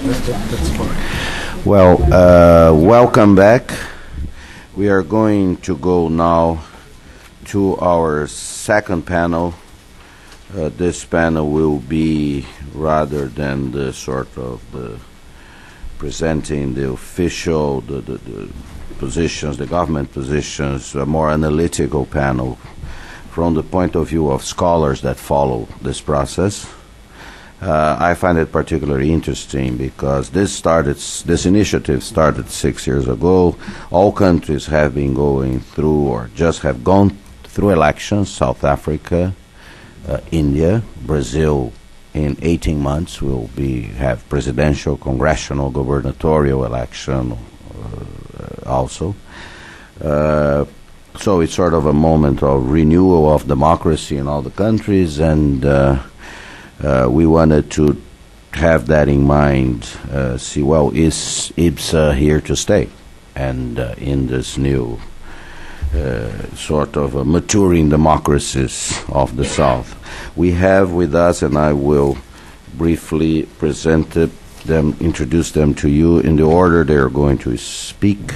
That's fine. Well, welcome back. We are going to go now to our second panel. This panel will be, rather than the sort of the presenting the official, the positions, the government positions, a more analytical panel from the point of view of scholars that follow this process. I find it particularly interesting because this initiative started 6 years ago. All countries have been going through or just have gone through elections. South Africa, India, Brazil in 18 months will have presidential, congressional, gubernatorial election also. So it's sort of a moment of renewal of democracy in all the countries, and we wanted to have that in mind, see, well, is IBSA here to stay? And in this new sort of maturing democracies of the South. We have with us, and I will briefly present them, introduce them to you in the order they are going to speak.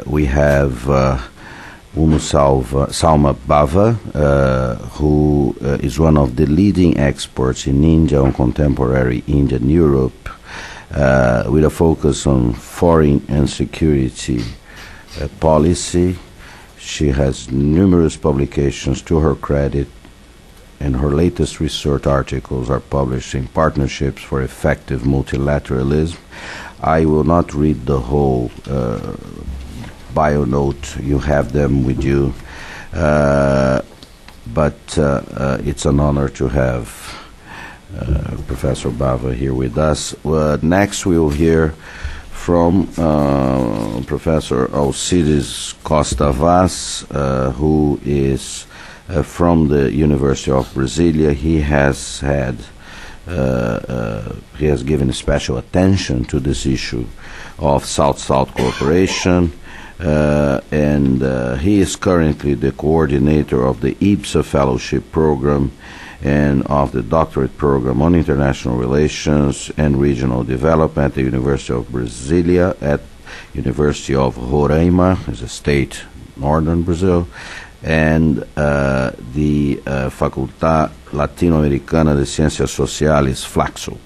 We have Salma Bava, who is one of the leading experts in India on contemporary India and Europe, with a focus on foreign and security policy. She has numerous publications to her credit, and her latest research articles are published in Partnerships for Effective Multilateralism. I will not read the whole bio note. You have them with you. But it's an honor to have Professor Bava here with us. Next we'll hear from Professor Alcides Costa Vaz, who is from the University of Brasilia. He has given special attention to this issue of South-South cooperation, and he is currently the coordinator of the IBSA Fellowship Program and of the Doctorate Program on International Relations and Regional Development at the University of Brasilia, at University of Roraima, is a state, northern Brazil, and the Facultad Latino-Americana de Ciencias Sociales, Flaxo.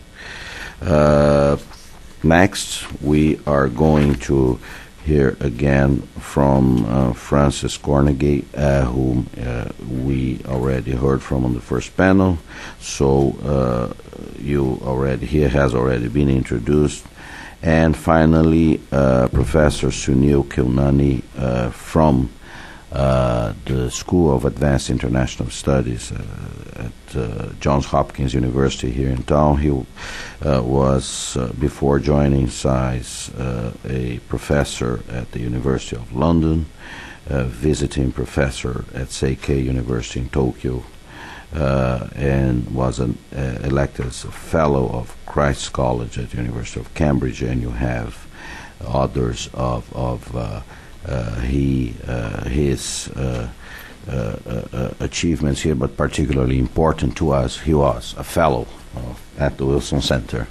Next, we are going to hear again from Francis Cornegay, whom we already heard from on the first panel. So he has already been introduced. And finally, Professor Sunil Kilnani from the School of Advanced International Studies at Johns Hopkins University here in town. He was, before joining SAIS, a professor at the University of London, visiting professor at Seikei University in Tokyo, and was elected as a fellow of Christ's College at the University of Cambridge, and you have others of his achievements here, but particularly important to us, he was a fellow at the Wilson Center,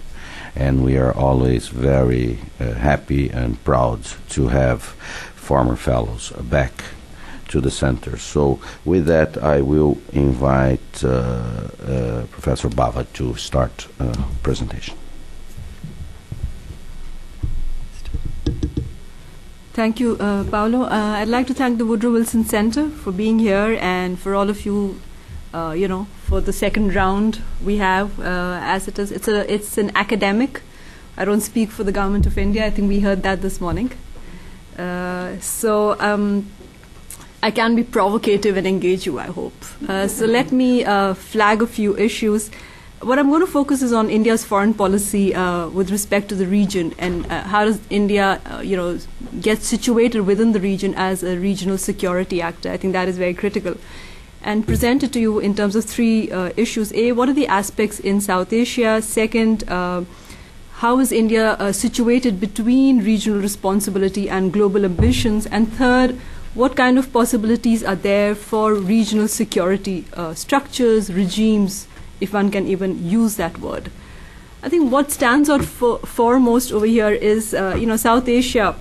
and we are always very happy and proud to have former fellows back to the center. So with that, I will invite Professor Bava to start presentation. Thank you, Paolo. I'd like to thank the Woodrow Wilson Center for being here, and for all of you, for the second round we have. As it is, it's an academic. I don't speak for the government of India. I think we heard that this morning. So I can be provocative and engage you, I hope. So let me flag a few issues. What I'm going to focus is on India's foreign policy with respect to the region, and how does India, get situated within the region as a regional security actor. I think that is very critical. And present it to you in terms of three issues. A, what are the aspects in South Asia? Second, how is India situated between regional responsibility and global ambitions? And third, what kind of possibilities are there for regional security structures, regimes if one can even use that word. I think what stands out foremost over here is, South Asia,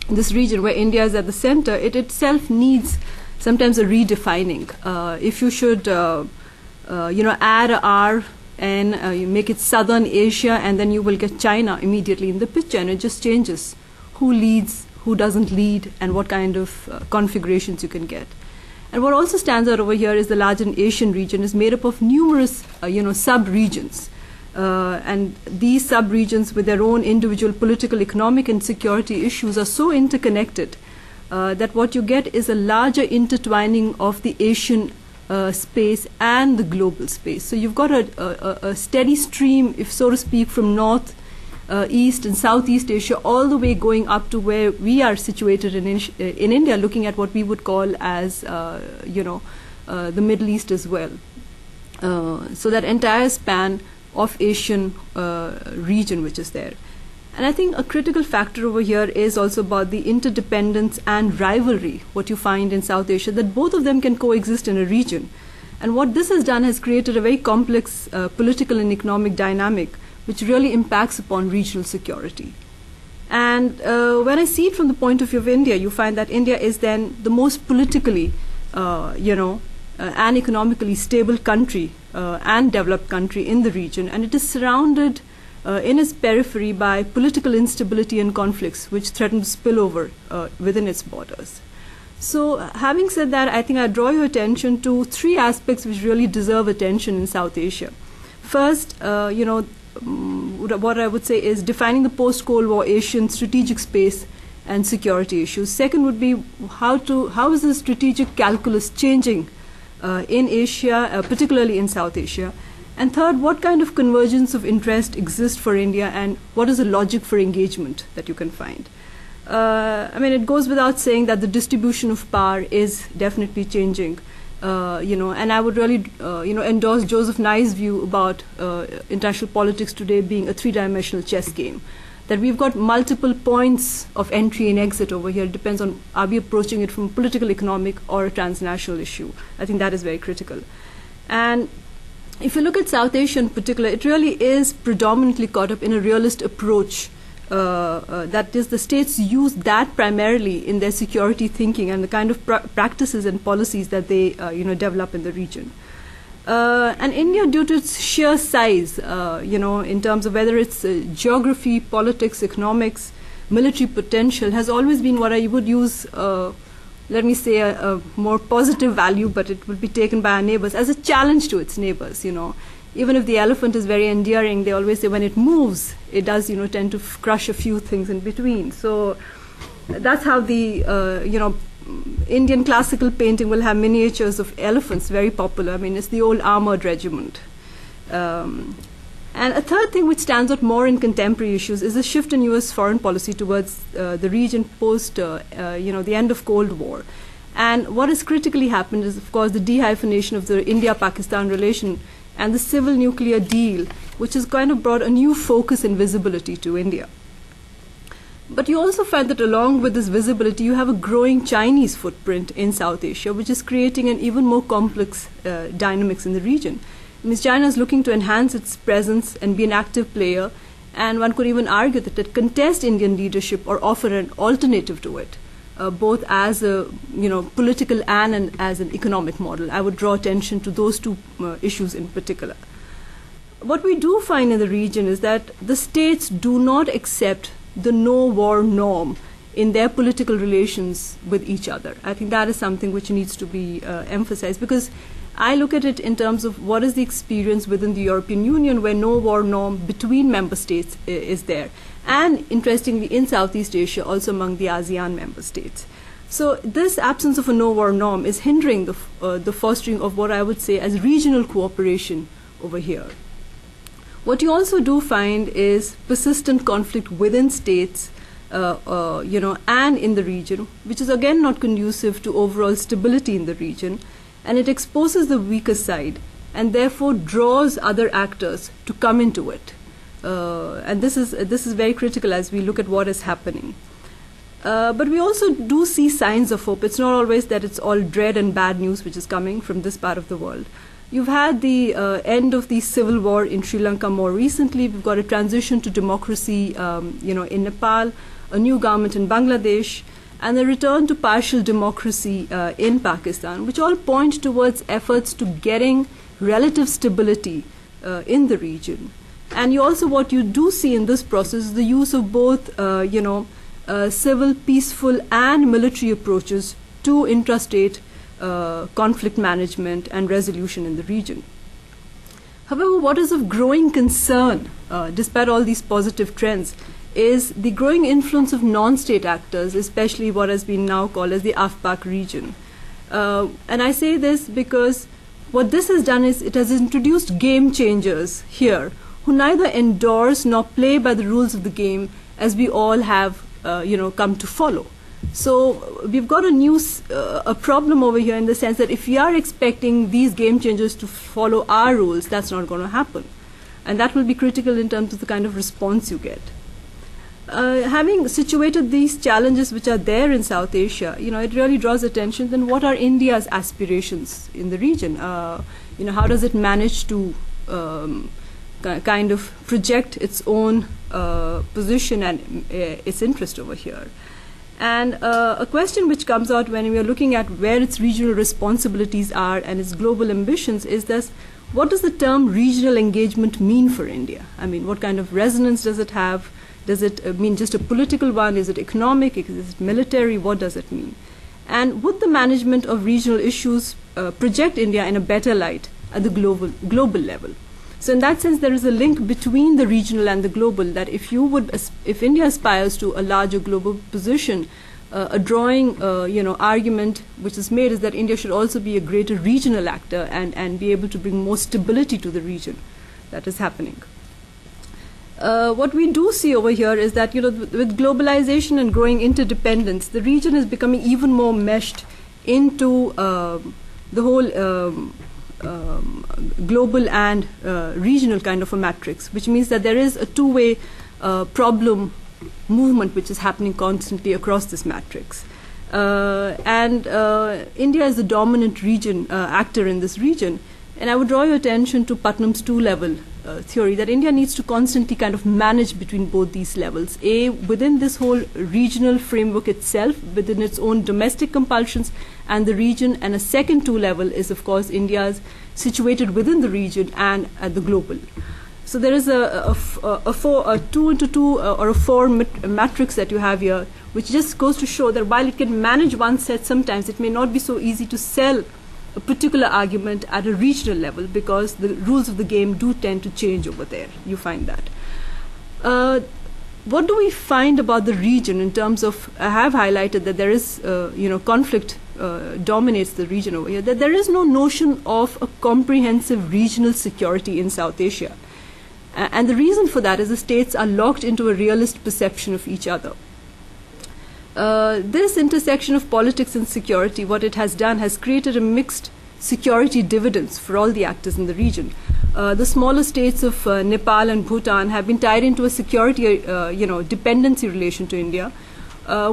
this region where India is at the center, it itself needs sometimes a redefining. If you should, add a R and you make it Southern Asia, and then you will get China immediately in the picture, and it just changes who leads, who doesn't lead, and what kind of configurations you can get. And what also stands out over here is the large Asian region is made up of numerous, sub-regions. And these sub-regions with their own individual political, economic, and security issues are so interconnected that what you get is a larger intertwining of the Asian space and the global space. So you've got a steady stream, if so to speak, from north, east, and Southeast Asia all the way going up to where we are situated in India, looking at what we would call as, the Middle East as well. So that entire span of Asian region which is there. And I think a critical factor over here is also about the interdependence and rivalry, what you find in South Asia, that both of them can coexist in a region. And what this has done has created a very complex political and economic dynamic which really impacts upon regional security. And when I see it from the point of view of India, you find that India is then the most politically, and economically stable country and developed country in the region, and it is surrounded in its periphery by political instability and conflicts which threaten to spill over within its borders. So having said that, I think I draw your attention to three aspects which really deserve attention in South Asia. First, what I would say is defining the post-Cold War Asian strategic space and security issues. Second would be how is the strategic calculus changing in Asia, particularly in South Asia. And third, what kind of convergence of interest exists for India, and what is the logic for engagement that you can find? It goes without saying that the distribution of power is definitely changing, and I would really, endorse Joseph Nye's view about international politics today being a three-dimensional chess game, that we've got multiple points of entry and exit over here. It depends on, are we approaching it from a political, economic, or a transnational issue? I think that is very critical. And if you look at South Asia in particular, it really is predominantly caught up in a realist approach. That is, the states use that primarily in their security thinking and the kind of practices and policies that they develop in the region. And India, due to its sheer size, in terms of whether it's geography, politics, economics, military potential, has always been what I would use, let me say, a more positive value, but it would be taken by our neighbors as a challenge to its neighbors. Even if the elephant is very endearing, they always say when it moves, it does, tend to crush a few things in between. So that's how the, Indian classical painting will have miniatures of elephants, very popular. It's the old armored regiment. And a third thing which stands out more in contemporary issues is the shift in U.S. foreign policy towards the region post, the end of Cold War. And what has critically happened is, of course, the dehyphenation of the India-Pakistan relation and the civil nuclear deal, which has kind of brought a new focus and visibility to India. But you also find that along with this visibility, you have a growing Chinese footprint in South Asia, which is creating an even more complex dynamics in the region. China is looking to enhance its presence and be an active player, and one could even argue that it contests Indian leadership or offer an alternative to it, both as a political and as an economic model. I would draw attention to those two issues in particular. What we do find in the region is that the states do not accept the no-war norm in their political relations with each other. I think that is something which needs to be emphasized, because I look at it in terms of what is the experience within the European Union where no-war norm between member states is there. And interestingly, in Southeast Asia, also among the ASEAN member states. So this absence of a no-war norm is hindering the fostering of what I would say as regional cooperation over here. What you also do find is persistent conflict within states, and in the region, which is again not conducive to overall stability in the region, and it exposes the weaker side and therefore draws other actors to come into it. And this is very critical as we look at what is happening. But we also do see signs of hope. It's not always that it's all dread and bad news which is coming from this part of the world. You've had the end of the civil war in Sri Lanka more recently. We've got a transition to democracy, in Nepal, a new government in Bangladesh, and a return to partial democracy in Pakistan, which all point towards efforts to getting relative stability in the region. And what you do see in this process is the use of both, civil, peaceful, and military approaches to intrastate conflict management and resolution in the region. However, what is of growing concern, despite all these positive trends, is the growing influence of non-state actors, especially what has been now called as the AFPAC region. And I say this because what this has done is it has introduced game changers here who neither endorse nor play by the rules of the game as we all have come to follow. So we've got a problem over here in the sense that if we are expecting these game changers to follow our rules, that's not going to happen. And that will be critical in terms of the kind of response you get. Having situated these challenges which are there in South Asia, it really draws attention then what are India's aspirations in the region? How does it manage to kind of project its own position and its interest over here? And a question which comes out when we are looking at where its regional responsibilities are and its global ambitions is this: what does the term regional engagement mean for India? I mean, what kind of resonance does it have? Does it mean just a political one? Is it economic? Is it military? What does it mean? And would the management of regional issues project India in a better light at the global level? So in that sense, there is a link between the regional and the global, that if India aspires to a larger global position, a drawing argument which is made is that India should also be a greater regional actor and be able to bring more stability to the region that is happening. What we do see over here is that with globalization and growing interdependence, the region is becoming even more meshed into the whole global and regional kind of a matrix, which means that there is a two-way problem movement which is happening constantly across this matrix. And India is the dominant region actor in this region. And I would draw your attention to Putnam's two-level theory, that India needs to constantly kind of manage between both these levels. Within this whole regional framework itself, within its own domestic compulsions and the region, and a second two-level is, of course, India's situated within the region and at the global. So there is a 2 into 2 or a 4 matrix that you have here, which just goes to show that while it can manage one set, sometimes it may not be so easy to sell a particular argument at a regional level because the rules of the game do tend to change over there. You find that. What do we find about the region in terms of, I have highlighted that there is, conflict dominates the region over here, that there is no notion of a comprehensive regional security in South Asia. And the reason for that is the states are locked into a realist perception of each other. This intersection of politics and security, what it has done, has created a mixed security dividends for all the actors in the region. The smaller states of Nepal and Bhutan have been tied into a security, dependency relation to India,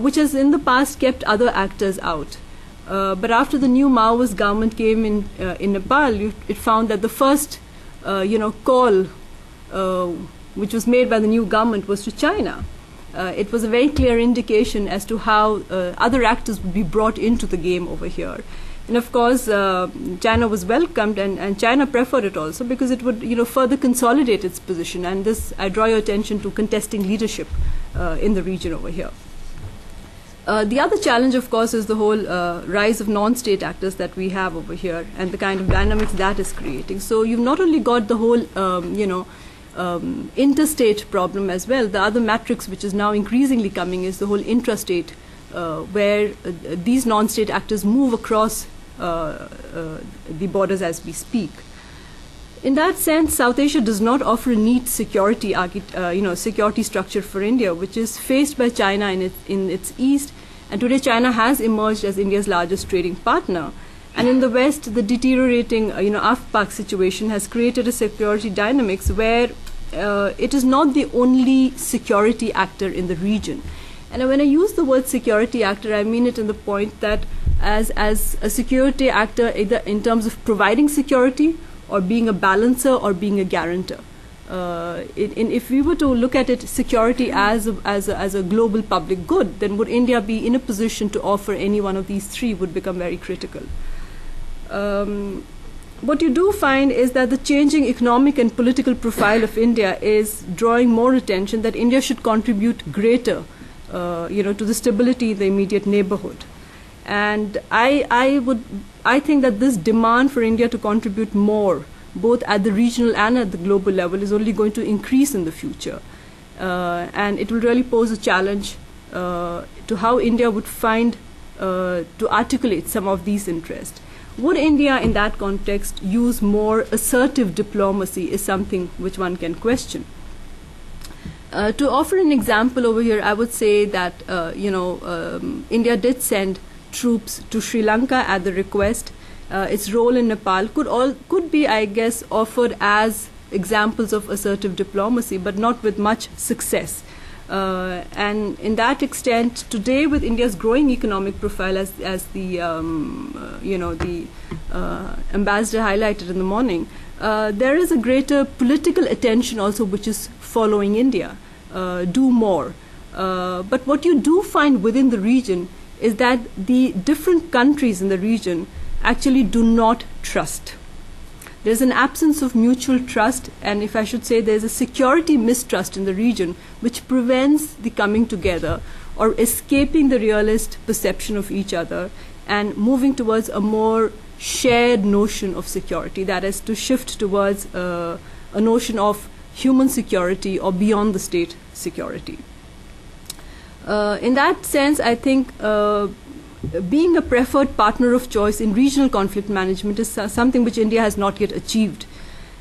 which has in the past kept other actors out. But after the new Maoist government came in Nepal, it found that the first, call which was made by the new government was to China. It was a very clear indication as to how other actors would be brought into the game over here. And of course, China was welcomed, and China preferred it also because it would, further consolidate its position. And this, I draw your attention to contesting leadership in the region over here. The other challenge, of course, is the whole rise of non-state actors that we have over here and the kind of dynamics that is creating. So you've not only got the whole, interstate problem as well. The other matrix which is now increasingly coming is the whole intrastate, where these non-state actors move across the borders as we speak. In that sense, South Asia does not offer a neat security, security structure for India, which is faced by China in its east. And today, China has emerged as India's largest trading partner. And in the West, the deteriorating, AFPAC situation has created a security dynamics where it is not the only security actor in the region. And when I use the word security actor, I mean it in the point that as a security actor, either in terms of providing security or being a balancer or being a guarantor. If we were to look at it, security as a global public good, then would India be in a position to offer any one of these three would become very critical. What you do find is that the changing economic and political profile of India is drawing more attention that India should contribute greater, to the stability in the immediate neighborhood. And I think that this demand for India to contribute more, both at the regional and at the global level, is only going to increase in the future. And it will really pose a challenge to how India would find to articulate some of these interests. Would India, in that context, use more assertive diplomacy is something which one can question. To offer an example over here, I would say that, India did send troops to Sri Lanka at the request. Its role in Nepal could be, I guess, offered as examples of assertive diplomacy, but not with much success. And in that extent, today with India's growing economic profile, as the ambassador highlighted in the morning, there is a greater political attention also which is following India. Do more. But what you do find within the region is that the different countries in the region actually do not trust. There's an absence of mutual trust, and if I should say, there's a security mistrust in the region which prevents the coming together or escaping the realist perception of each other and moving towards a more shared notion of security, that is, to shift towards a notion of human security or beyond the state security. In that sense, I think being a preferred partner of choice in regional conflict management is something which India has not yet achieved.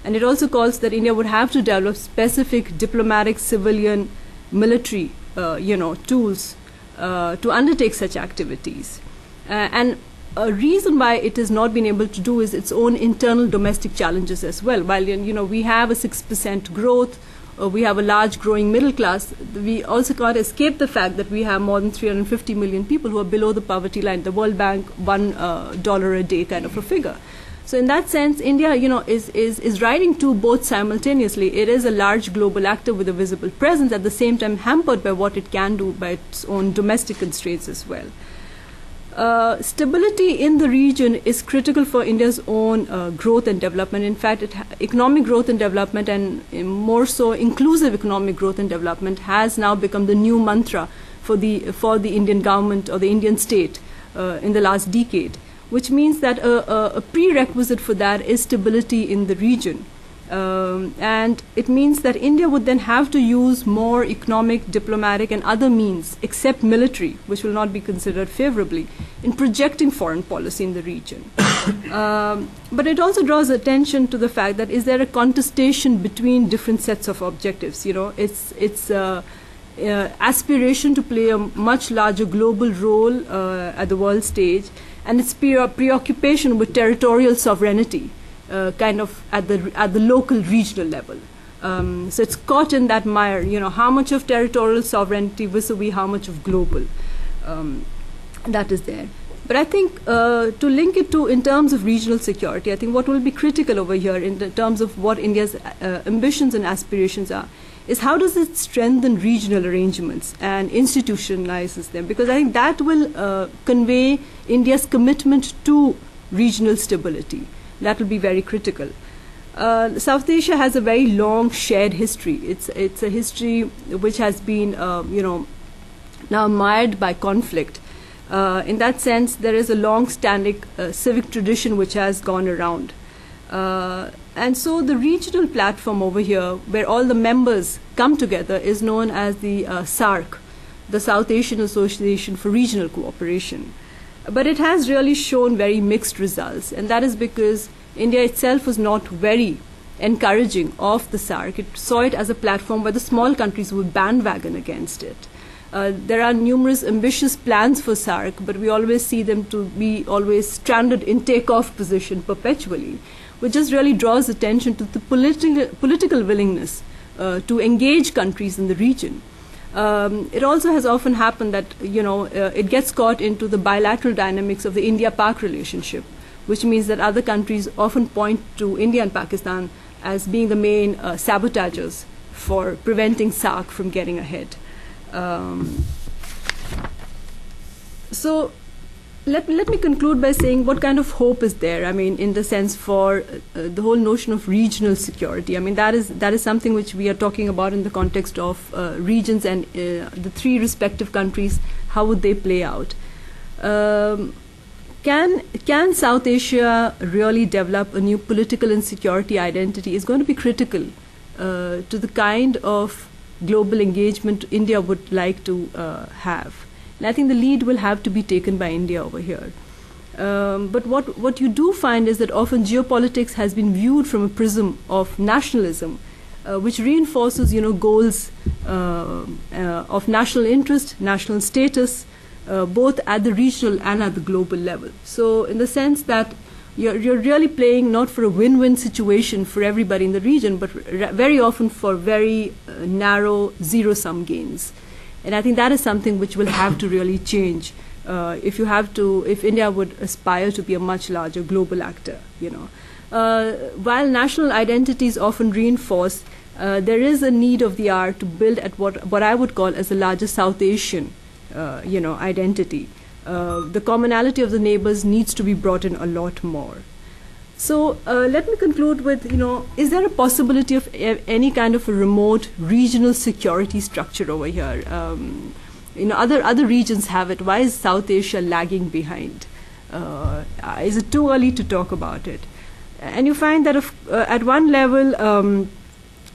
And it also calls that India would have to develop specific diplomatic, civilian, military, tools to undertake such activities. And a reason why it has not been able to do is its own internal domestic challenges as well. While, we have a 6% growth, we have a large growing middle class, we also can't escape the fact that we have more than 350 million people who are below the poverty line, the World Bank $1 a day kind of a figure. So in that sense, India, is riding two boats simultaneously. It is a large global actor with a visible presence, at the same time hampered by what it can do by its own domestic constraints as well. Stability in the region is critical for India's own growth and development. In fact, economic growth and development, and more so inclusive economic growth and development, has now become the new mantra for the Indian government or the Indian state in the last decade, which means that a prerequisite for that is stability in the region. And it means that India would then have to use more economic, diplomatic, and other means, except military, which will not be considered favorably, in projecting foreign policy in the region. But it also draws attention to the fact that is there a contestation between different sets of objectives? Its aspiration to play a much larger global role at the world stage, and its preoccupation with territorial sovereignty. Kind of at the local regional level. So it's caught in that mire, how much of territorial sovereignty vis-a-vis how much of global that is there. But I think to link it to in terms of regional security, I think what will be critical over here in terms of what India's ambitions and aspirations are is how does it strengthen regional arrangements and institutionalizes them, because I think that will convey India's commitment to regional stability. That will be very critical. South Asia has a very long shared history. It's a history which has been, now mired by conflict. In that sense, there is a long-standing civic tradition which has gone around. And so the regional platform over here, where all the members come together, is known as the SAARC, the South Asian Association for Regional Cooperation. But it has really shown very mixed results, and that is because India itself was not very encouraging of the SAARC. It saw it as a platform where the small countries would bandwagon against it. There are numerous ambitious plans for SAARC, but we always see them to be always stranded in take-off position perpetually, which just really draws attention to the political willingness to engage countries in the region. It also has often happened that, it gets caught into the bilateral dynamics of the India-Pak relationship, which means that other countries often point to India and Pakistan as being the main sabotagers for preventing SAARC from getting ahead. So let me conclude by saying what kind of hope is there, in the sense for the whole notion of regional security. That is something which we are talking about in the context of regions and the three respective countries. How would they play out? Can South Asia really develop a new political and security identity is going to be critical to the kind of global engagement India would like to have. And I think the lead will have to be taken by India over here. But what you do find is that often geopolitics has been viewed from a prism of nationalism, which reinforces, goals of national interest, national status, both at the regional and at the global level. So in the sense that you're really playing not for a win-win situation for everybody in the region, but very often for very narrow zero-sum gains. And I think that is something which will have to really change if India would aspire to be a much larger global actor. While national identities often reinforce, there is a need of the hour to build at what I would call as a larger South Asian, identity. The commonality of the neighbors needs to be brought in a lot more. So let me conclude with, is there a possibility of any kind of a remote regional security structure over here? Other regions have it. Why is South Asia lagging behind? Is it too early to talk about it? And you find that at one level,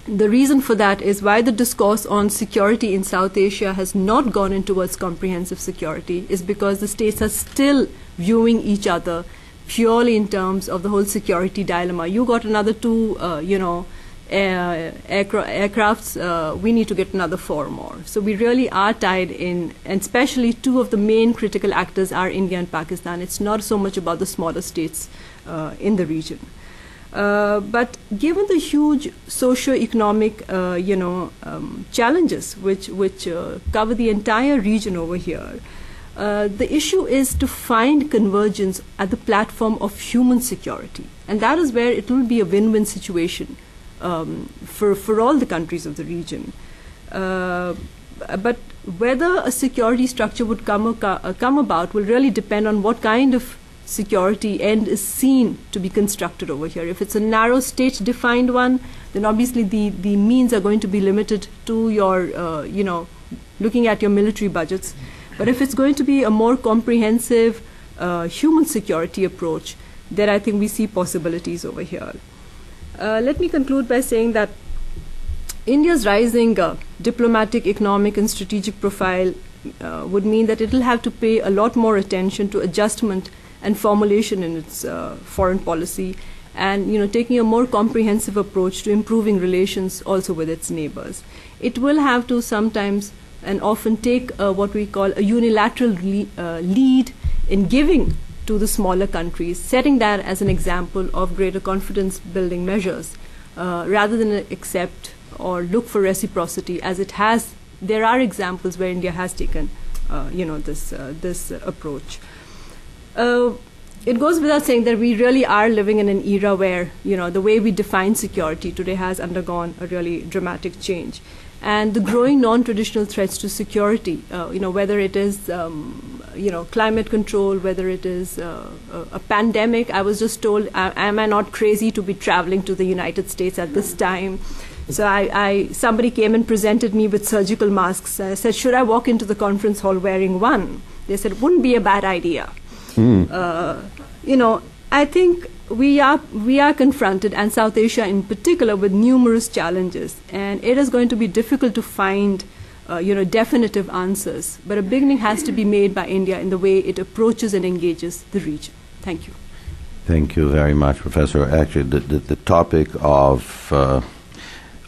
the reason for that is why the discourse on security in South Asia has not gone in towards comprehensive security is because the states are still viewing each other purely in terms of the whole security dilemma. You got another two, aircrafts, we need to get another 4 more. So we really are tied in, and especially two of the main critical actors are India and Pakistan. It's not so much about the smaller states in the region. But given the huge socio-economic, challenges which cover the entire region over here, the issue is to find convergence at the platform of human security. And that is where it will be a win-win situation for all the countries of the region. But whether a security structure would come about will really depend on what kind of security end is seen to be constructed over here. If it's a narrow state-defined one, then obviously the means are going to be limited to your, looking at your military budgets. But if it's going to be a more comprehensive human security approach, then I think we see possibilities over here. Let me conclude by saying that India's rising diplomatic, economic, and strategic profile would mean that it will have to pay a lot more attention to adjustment and formulation in its foreign policy, and taking a more comprehensive approach to improving relations also with its neighbors. It will have to sometimes and often take what we call a unilateral lead in giving to the smaller countries, setting that as an example of greater confidence building measures, rather than accept or look for reciprocity, as it has. There are examples where India has taken this approach. It goes without saying that we really are living in an era where the way we define security today has undergone a really dramatic change. And the growing non-traditional threats to security, whether it is, climate control, whether it is a pandemic. I was just told, am I not crazy to be traveling to the United States at this time? So somebody came and presented me with surgical masks. I said, should I walk into the conference hall wearing one? They said, wouldn't be a bad idea. I think we are confronted, and South Asia in particular, with numerous challenges, and it is going to be difficult to find definitive answers, but a beginning has to be made by India in the way it approaches and engages the region. Thank you. Thank you very much, Professor. Actually, the topic of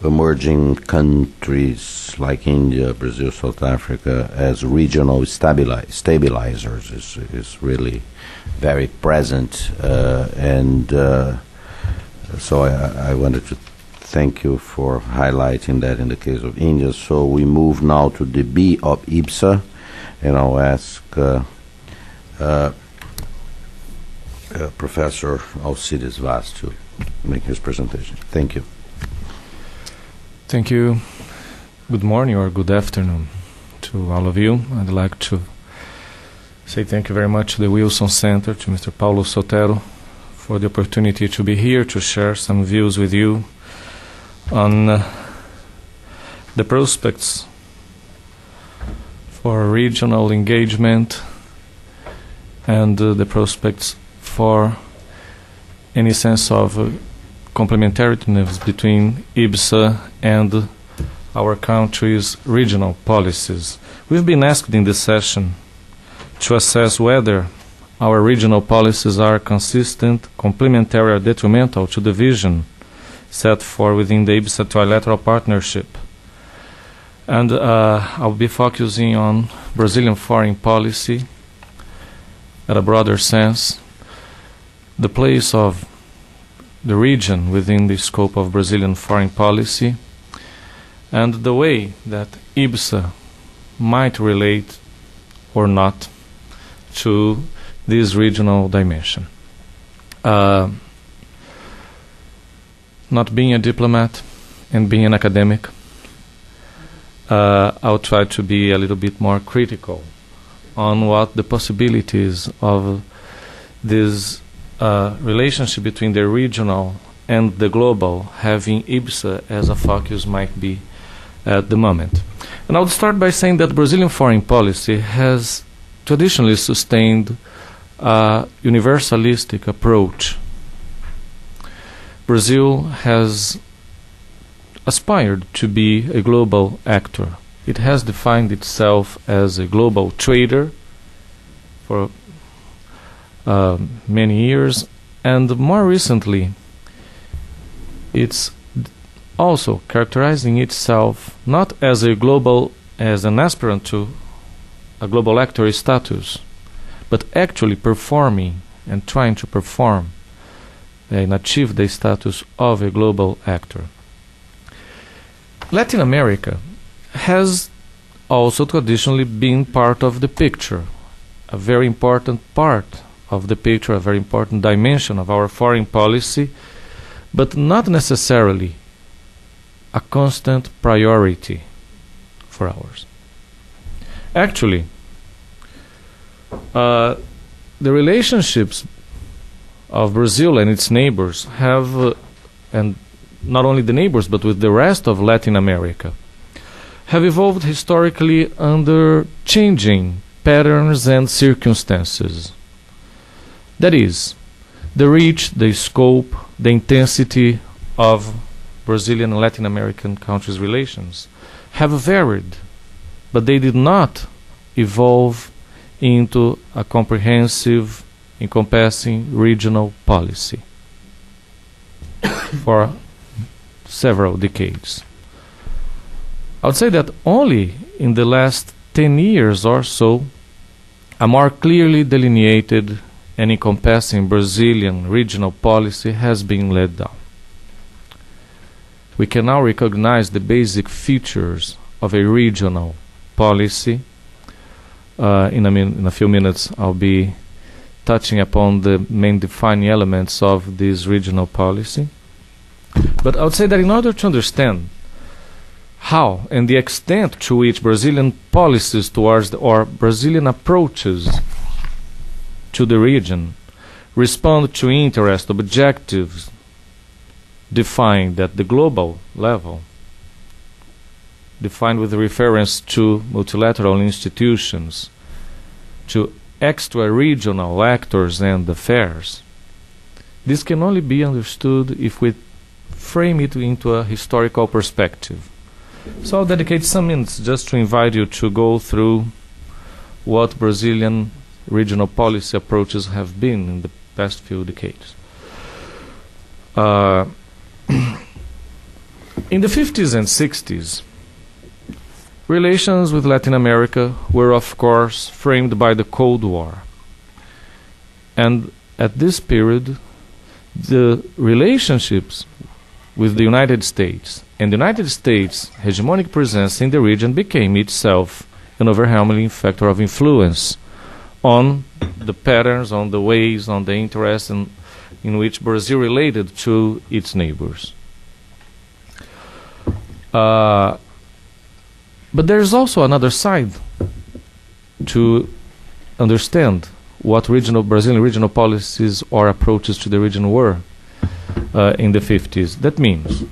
emerging countries like India, Brazil, South Africa as regional stabilizers is really very present, and so I wanted to thank you for highlighting that in the case of India. So we move now to the B of IBSA, and I'll ask Professor Alcides Vaz to make his presentation. Thank you. Thank you. Good morning or good afternoon to all of you. I'd like to say thank you very much to the Wilson Center, to Mr. Paulo Sotero, for the opportunity to be here to share some views with you on the prospects for regional engagement and the prospects for any sense of complementariness between IBSA and our country's regional policies. We've been asked in this session to assess whether our regional policies are consistent, complementary, or detrimental to the vision set for within the IBSA trilateral partnership. And I'll be focusing on Brazilian foreign policy at a broader sense, the place of the region within the scope of Brazilian foreign policy, and the way that IBSA might relate or not to this regional dimension. Not being a diplomat and being an academic, I'll try to be a little bit more critical on what the possibilities of this relationship between the regional and the global, having IBSA as a focus, might be at the moment. And I'll start by saying that Brazilian foreign policy has traditionally sustained a universalistic approach. Brazil has aspired to be a global actor. It has defined itself as a global trader for many years, and more recently it's also characterizing itself not as an aspirant to a global actor status, but actually performing and trying to perform and achieve the status of a global actor. Latin America has also traditionally been part of the picture, a very important part of the picture, a very important dimension of our foreign policy, but not necessarily a constant priority for ours. Actually, the relationships of Brazil and its neighbors have, and not only the neighbors but with the rest of Latin America, have evolved historically under changing patterns and circumstances. That is, the reach, the scope, the intensity of Brazilian and Latin American countries' relations have varied, but they did not evolve into a comprehensive, encompassing regional policy for several decades. I would say that only in the last 10 years or so, a more clearly delineated and encompassing Brazilian regional policy has been laid down. We can now recognize the basic features of a regional policy. In a few minutes, I'll be touching upon the main defining elements of this regional policy. But I would say that in order to understand how and the extent to which Brazilian policies towards or Brazilian approaches to the region respond to interest objectives defined at the global level, defined with reference to multilateral institutions, to extra-regional actors and affairs. This can only be understood if we frame it into a historical perspective. So I'll dedicate some minutes just to invite you to go through what Brazilian regional policy approaches have been in the past few decades. In the 50s and 60s, relations with Latin America were, of course, framed by the Cold War. And at this period, the relationships with the United States, and the United States' hegemonic presence in the region became itself an overwhelming factor of influence on the patterns, on the ways, on the interests in which Brazil related to its neighbors. But there is also another side to understand what Brazilian regional policies or approaches to the region were in the 50s. That means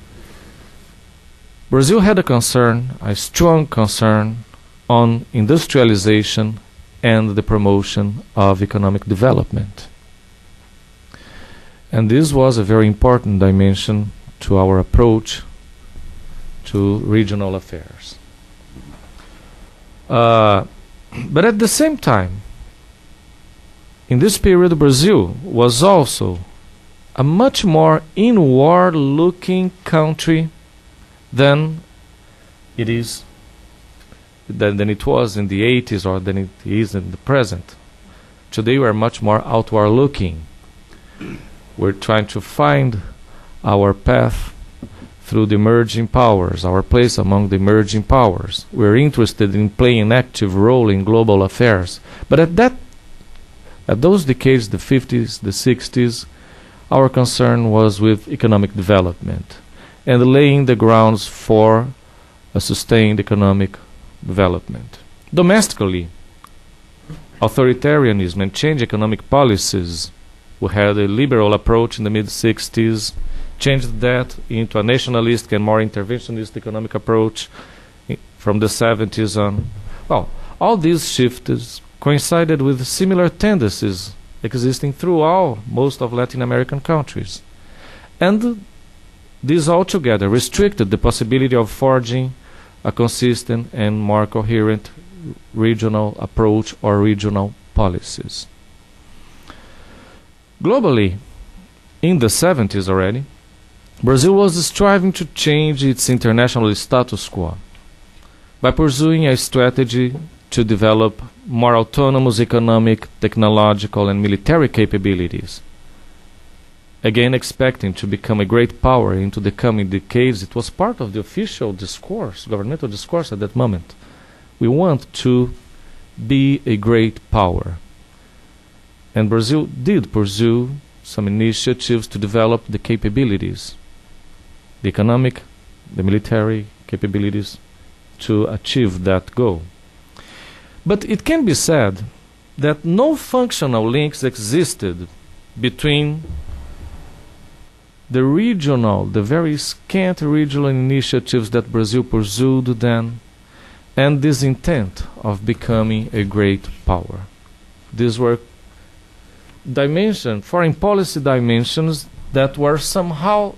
Brazil had a strong concern on industrialization and the promotion of economic development. And this was a very important dimension to our approach to regional affairs. But at the same time, in this period, Brazil was also a much more inward-looking country than it was in the 80s or than it is in the present. Today we are much more outward-looking. We're trying to find our path through the emerging powers, our place among the emerging powers. We're interested in playing an active role in global affairs. But at those decades, the 50s, the 60s, our concern was with economic development and laying the grounds for a sustained economic development. Domestically, authoritarianism and change economic policies. We had a liberal approach in the mid-60s, changed that into a nationalistic and more interventionist economic approach from the 70s on. Well, all these shifts coincided with similar tendencies existing throughout most of Latin American countries. And this altogether restricted the possibility of forging a consistent and more coherent regional approach or regional policies. Globally, in the 70s already, Brazil was striving to change its international status quo by pursuing a strategy to develop more autonomous economic, technological, and military capabilities. Again, expecting to become a great power into the coming decades, it was part of the official discourse, governmental discourse at that moment. We want to be a great power. And Brazil did pursue some initiatives to develop the capabilities, the economic, the military capabilities to achieve that goal. But it can be said that no functional links existed between the very scant regional initiatives that Brazil pursued then, and this intent of becoming a great power. These were foreign policy dimensions that were somehow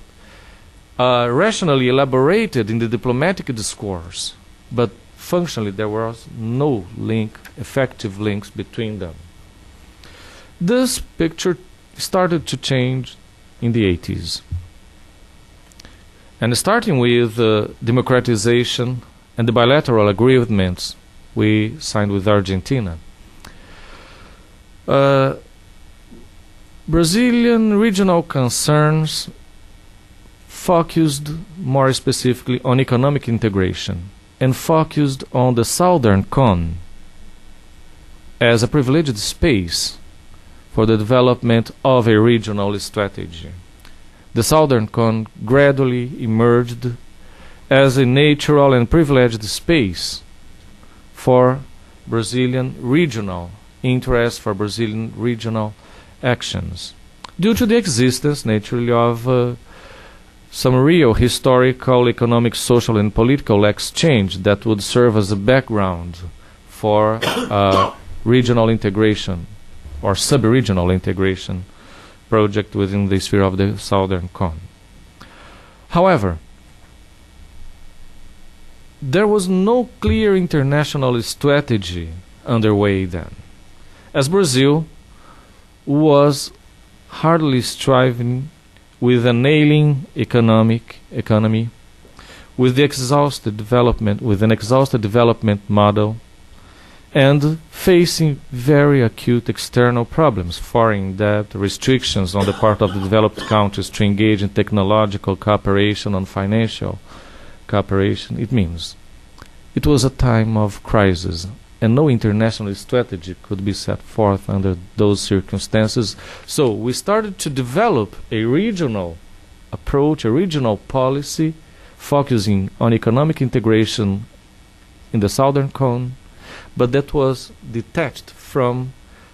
rationally elaborated in the diplomatic discourse, but functionally there was no effective links between them. This picture started to change in the 80s. And starting with democratization and the bilateral agreements we signed with Argentina, Brazilian regional concerns focused more specifically on economic integration and focused on the Southern Cone as a privileged space for the development of a regional strategy. The Southern Cone gradually emerged as a natural and privileged space for Brazilian regional interests, for Brazilian regional actions, due to the existence, naturally, of some real historical, economic, social, and political exchange that would serve as a background for regional integration or sub-regional integration project within the sphere of the Southern Cone. However, there was no clear international strategy underway then, as Brazil was hardly striving with an ailing economy, with an exhausted development model, and facing very acute external problems, foreign debt, restrictions on the part of the developed countries to engage in technological cooperation and financial cooperation. It means it was a time of crisis, and no international strategy could be set forth under those circumstances. So we started to develop a regional approach, a regional policy, focusing on economic integration in the Southern Cone, but that was detached from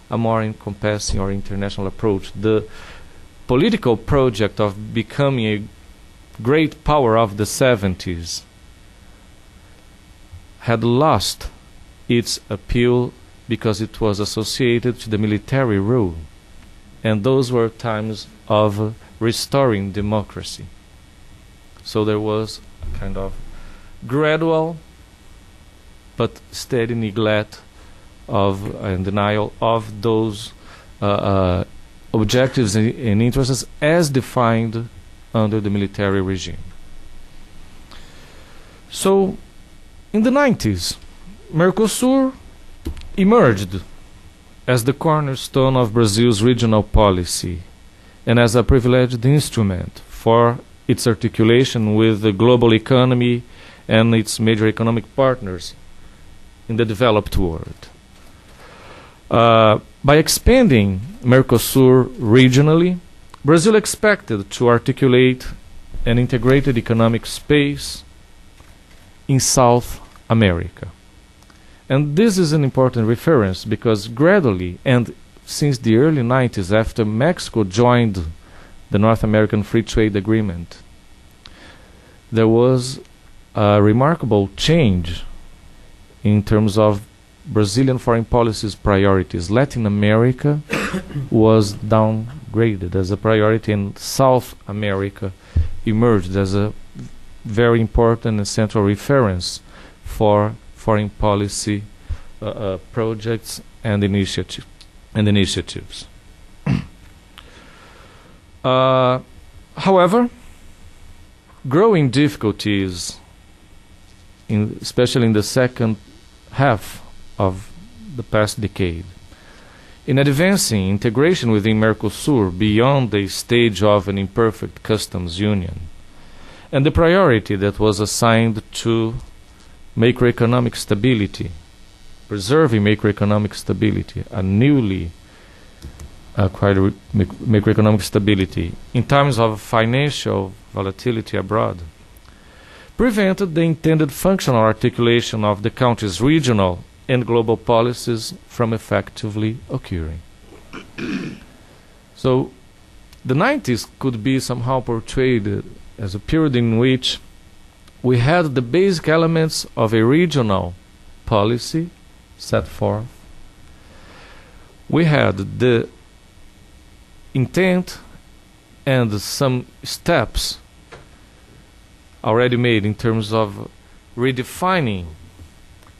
a more encompassing or international approach. The political project of becoming a great power of the 70s had lost its appeal because it was associated to the military rule, and those were times of restoring democracy. So there was a kind of gradual but steady neglect of and denial of those objectives and interests as defined under the military regime. So in the 90s, Mercosur emerged as the cornerstone of Brazil's regional policy and as a privileged instrument for its articulation with the global economy and its major economic partners in the developed world. By expanding Mercosur regionally, Brazil expected to articulate an integrated economic space in South America. And this is an important reference because gradually, and since the early 90s, after Mexico joined the North American Free Trade Agreement, there was a remarkable change in terms of Brazilian foreign policy's priorities. Latin America was downgraded as a priority, and South America emerged as a very important and central reference for foreign policy projects and initiatives. However, growing difficulties, especially in the second half of the past decade, in advancing integration within Mercosur beyond the stage of an imperfect customs union, and the priority that was assigned to macroeconomic stability, preserving macroeconomic stability, a newly acquired macroeconomic stability in times of financial volatility abroad, prevented the intended functional articulation of the country's regional and global policies from effectively occurring. So the 90s could be somehow portrayed as a period in which we had the basic elements of a regional policy set forth. We had the intent and some steps already made in terms of redefining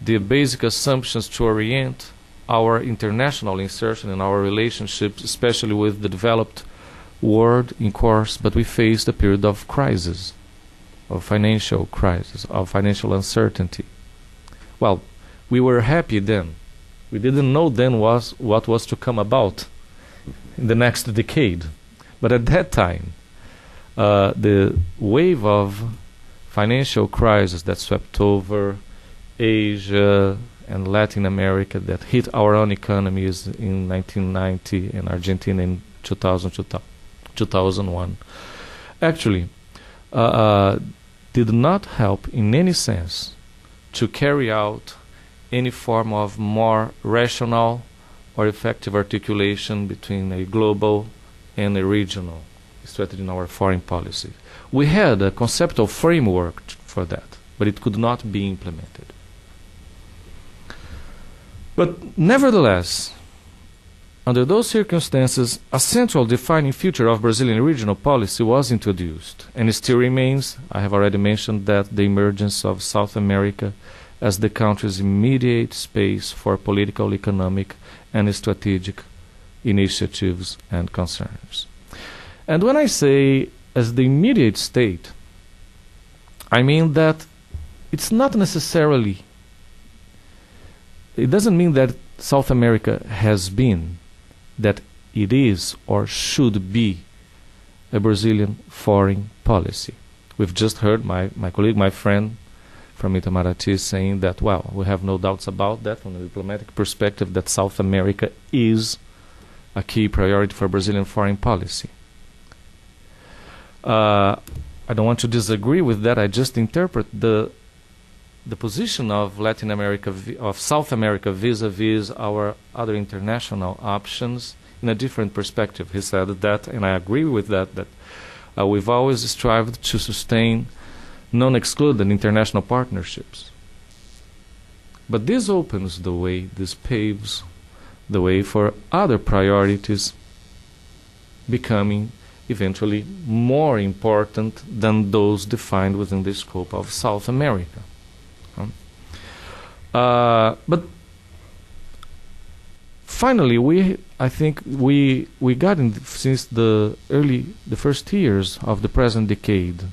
the basic assumptions to orient our international insertion and our relationships, especially with the developed world, in course, but we faced a period of crisis, of financial crisis, of financial uncertainty. Well, we were happy then. We didn't know then what was to come about in the next decade. But at that time, the wave of financial crisis that swept over Asia and Latin America, that hit our own economies in 1990 and Argentina in 2001, actually did not help in any sense to carry out any form of more rational or effective articulation between a global and a regional strategy in our foreign policy. We had a conceptual framework for that, but it could not be implemented. But nevertheless, under those circumstances, a central defining feature of Brazilian regional policy was introduced, and it still remains. I have already mentioned that the emergence of South America as the country's immediate space for political, economic, and strategic initiatives and concerns. And when I say as the immediate state, I mean that it's not necessarily it doesn't mean that South America has been, that it is or should be a Brazilian foreign policy. We've just heard my colleague, my friend from Itamaraty saying that, well, we have no doubts about that from a diplomatic perspective, that South America is a key priority for Brazilian foreign policy. I don't want to disagree with that. I just interpret the position of Latin America, of South America vis-a-vis our other international options in a different perspective. He said that, and I agree with that, that we've always strived to sustain non-excluded international partnerships. But this opens the way, this paves the way for other priorities becoming eventually more important than those defined within the scope of South America. But finally, I think we got since the first years of the present decade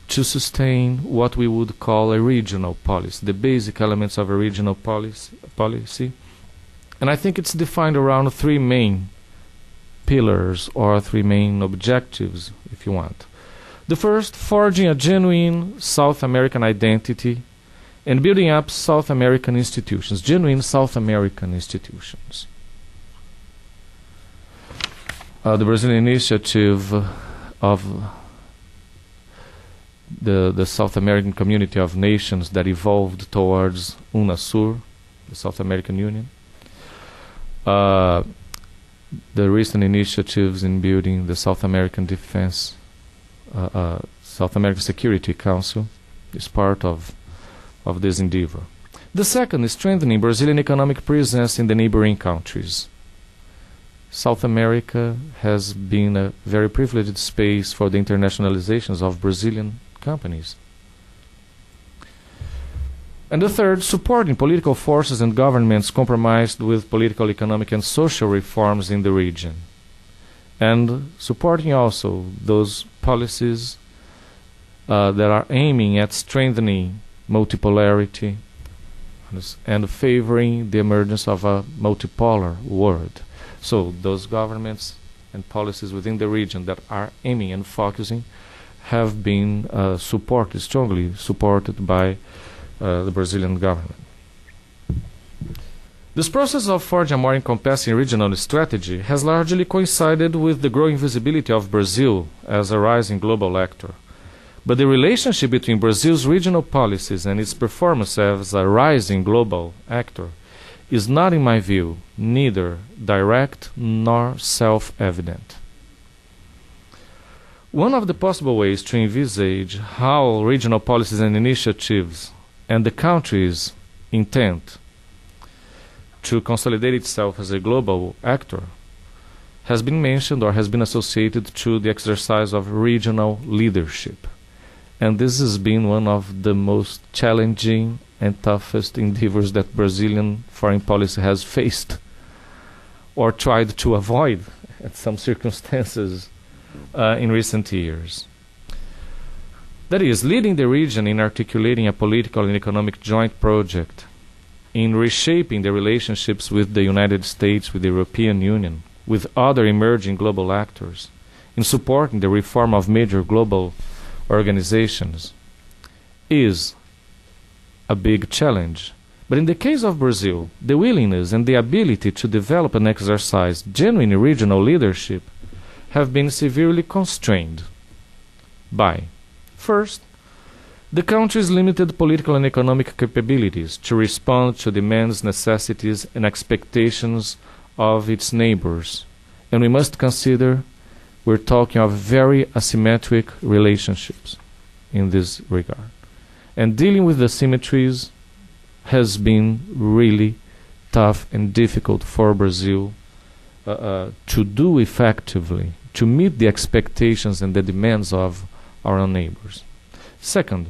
to sustain what we would call a regional policy, the basic elements of a regional policy. And I think it's defined around three main pillars or three main objectives, if you want. The first, forging a genuine South American identity and building up South American institutions, genuine South American institutions. The Brazilian initiative of the South American community of nations that evolved towards UNASUR, the South American Union. The recent initiatives in building the South American Defense, South American Security Council is part of this endeavor. The second is strengthening Brazilian economic presence in the neighboring countries. South America has been a very privileged space for the internationalizations of Brazilian companies. And the third, supporting political forces and governments compromised with political, economic, and social reforms in the region. And supporting also those policies that are aiming at strengthening multipolarity and favoring the emergence of a multipolar world. So those governments and policies within the region that are aiming and focusing have been strongly supported by the Brazilian government. This process of forging a more encompassing regional strategy has largely coincided with the growing visibility of Brazil as a rising global actor. But the relationship between Brazil's regional policies and its performance as a rising global actor is not, in my view, neither direct nor self-evident. One of the possible ways to envisage how regional policies and initiatives and the country's intent to consolidate itself as a global actor has been mentioned or has been associated to the exercise of regional leadership. And this has been one of the most challenging and toughest endeavors that Brazilian foreign policy has faced or tried to avoid at some circumstances in recent years. That is, leading the region in articulating a political and economic joint project, in reshaping the relationships with the United States, with the European Union, with other emerging global actors, in supporting the reform of major global organizations, is a big challenge. But in the case of Brazil, the willingness and the ability to develop and exercise genuine regional leadership have been severely constrained by, first, the country's limited political and economic capabilities to respond to demands, necessities, and expectations of its neighbors. And we must consider we're talking of very asymmetric relationships in this regard. And dealing with the symmetries has been really tough and difficult for Brazil to do effectively, to meet the expectations and the demands of our own neighbors. Second,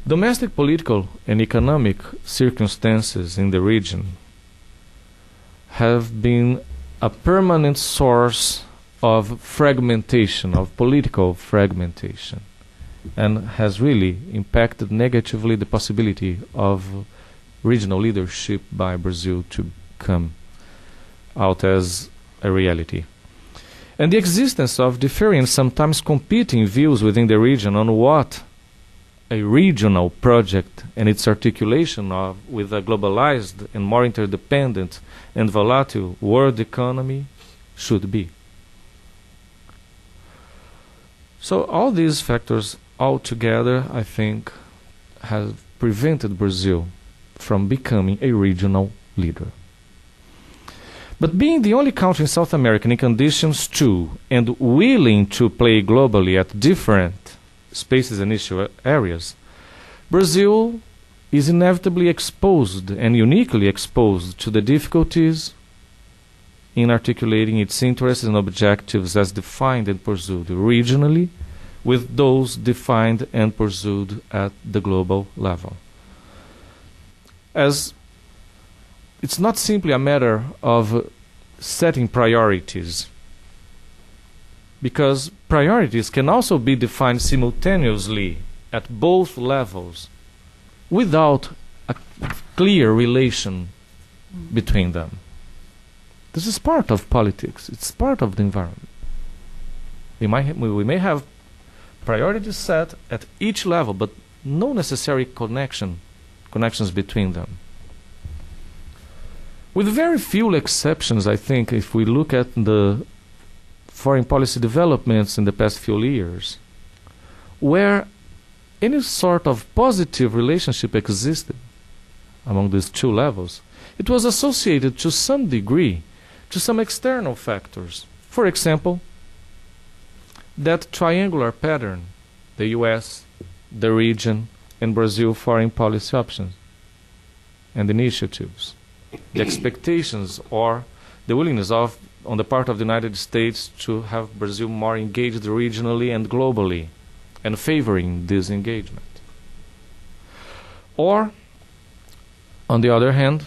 domestic political and economic circumstances in the region have been a permanent source of fragmentation, of political fragmentation, and has really impacted negatively the possibility of regional leadership by Brazil to come out as a reality. And the existence of differing, sometimes competing views within the region on what a regional project and its articulation with a globalized and more interdependent and volatile world economy should be. So all these factors altogether, I think, have prevented Brazil from becoming a regional leader. But being the only country in South America in conditions to and willing to play globally at different spaces and issue areas, Brazil is inevitably exposed and uniquely exposed to the difficulties in articulating its interests and objectives as defined and pursued regionally with those defined and pursued at the global level. As it's not simply a matter of setting priorities, because priorities can also be defined simultaneously at both levels without a clear relation between them. This is part of politics. It's part of the environment. We may have priorities set at each level, but no necessary connections between them. With very few exceptions, I think, if we look at the foreign policy developments in the past few years, where any sort of positive relationship existed among these two levels, it was associated to some degree to some external factors. For example, that triangular pattern, the US, the region, and Brazil foreign policy options and initiatives, the expectations or the willingness on the part of the United States to have Brazil more engaged regionally and globally and favoring this engagement. Or, on the other hand,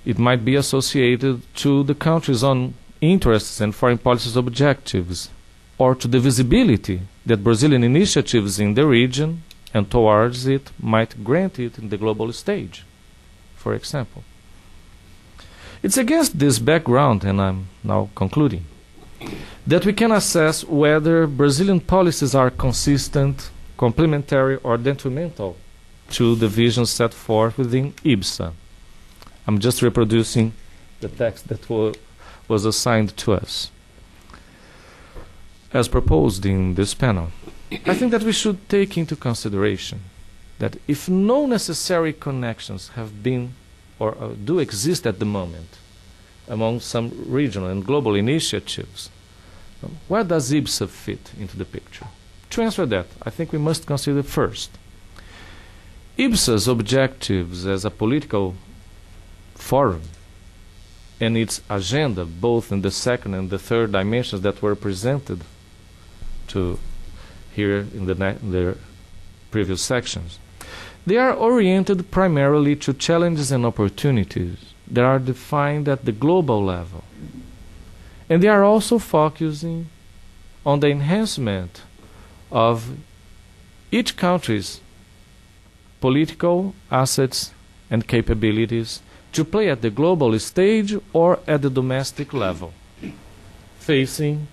it might be associated to the country's own interests and foreign policy objectives, or to the visibility that Brazilian initiatives in the region and towards it might grant it in the global stage, for example. It's against this background, and I'm now concluding, that we can assess whether Brazilian policies are consistent, complementary, or detrimental to the vision set forth within IBSA. I'm just reproducing the text that was assigned to us. As proposed in this panel, I think that we should take into consideration that if no necessary connections have been or do exist at the moment among some regional and global initiatives, where does IBSA fit into the picture? To answer that, I think we must consider first IBSA's objectives as a political forum and its agenda, both in the second and the third dimensions that were presented to here in the previous sections. They are oriented primarily to challenges and opportunities that are defined at the global level. And they are also focusing on the enhancement of each country's political assets and capabilities to play at the global stage or at the domestic level, facing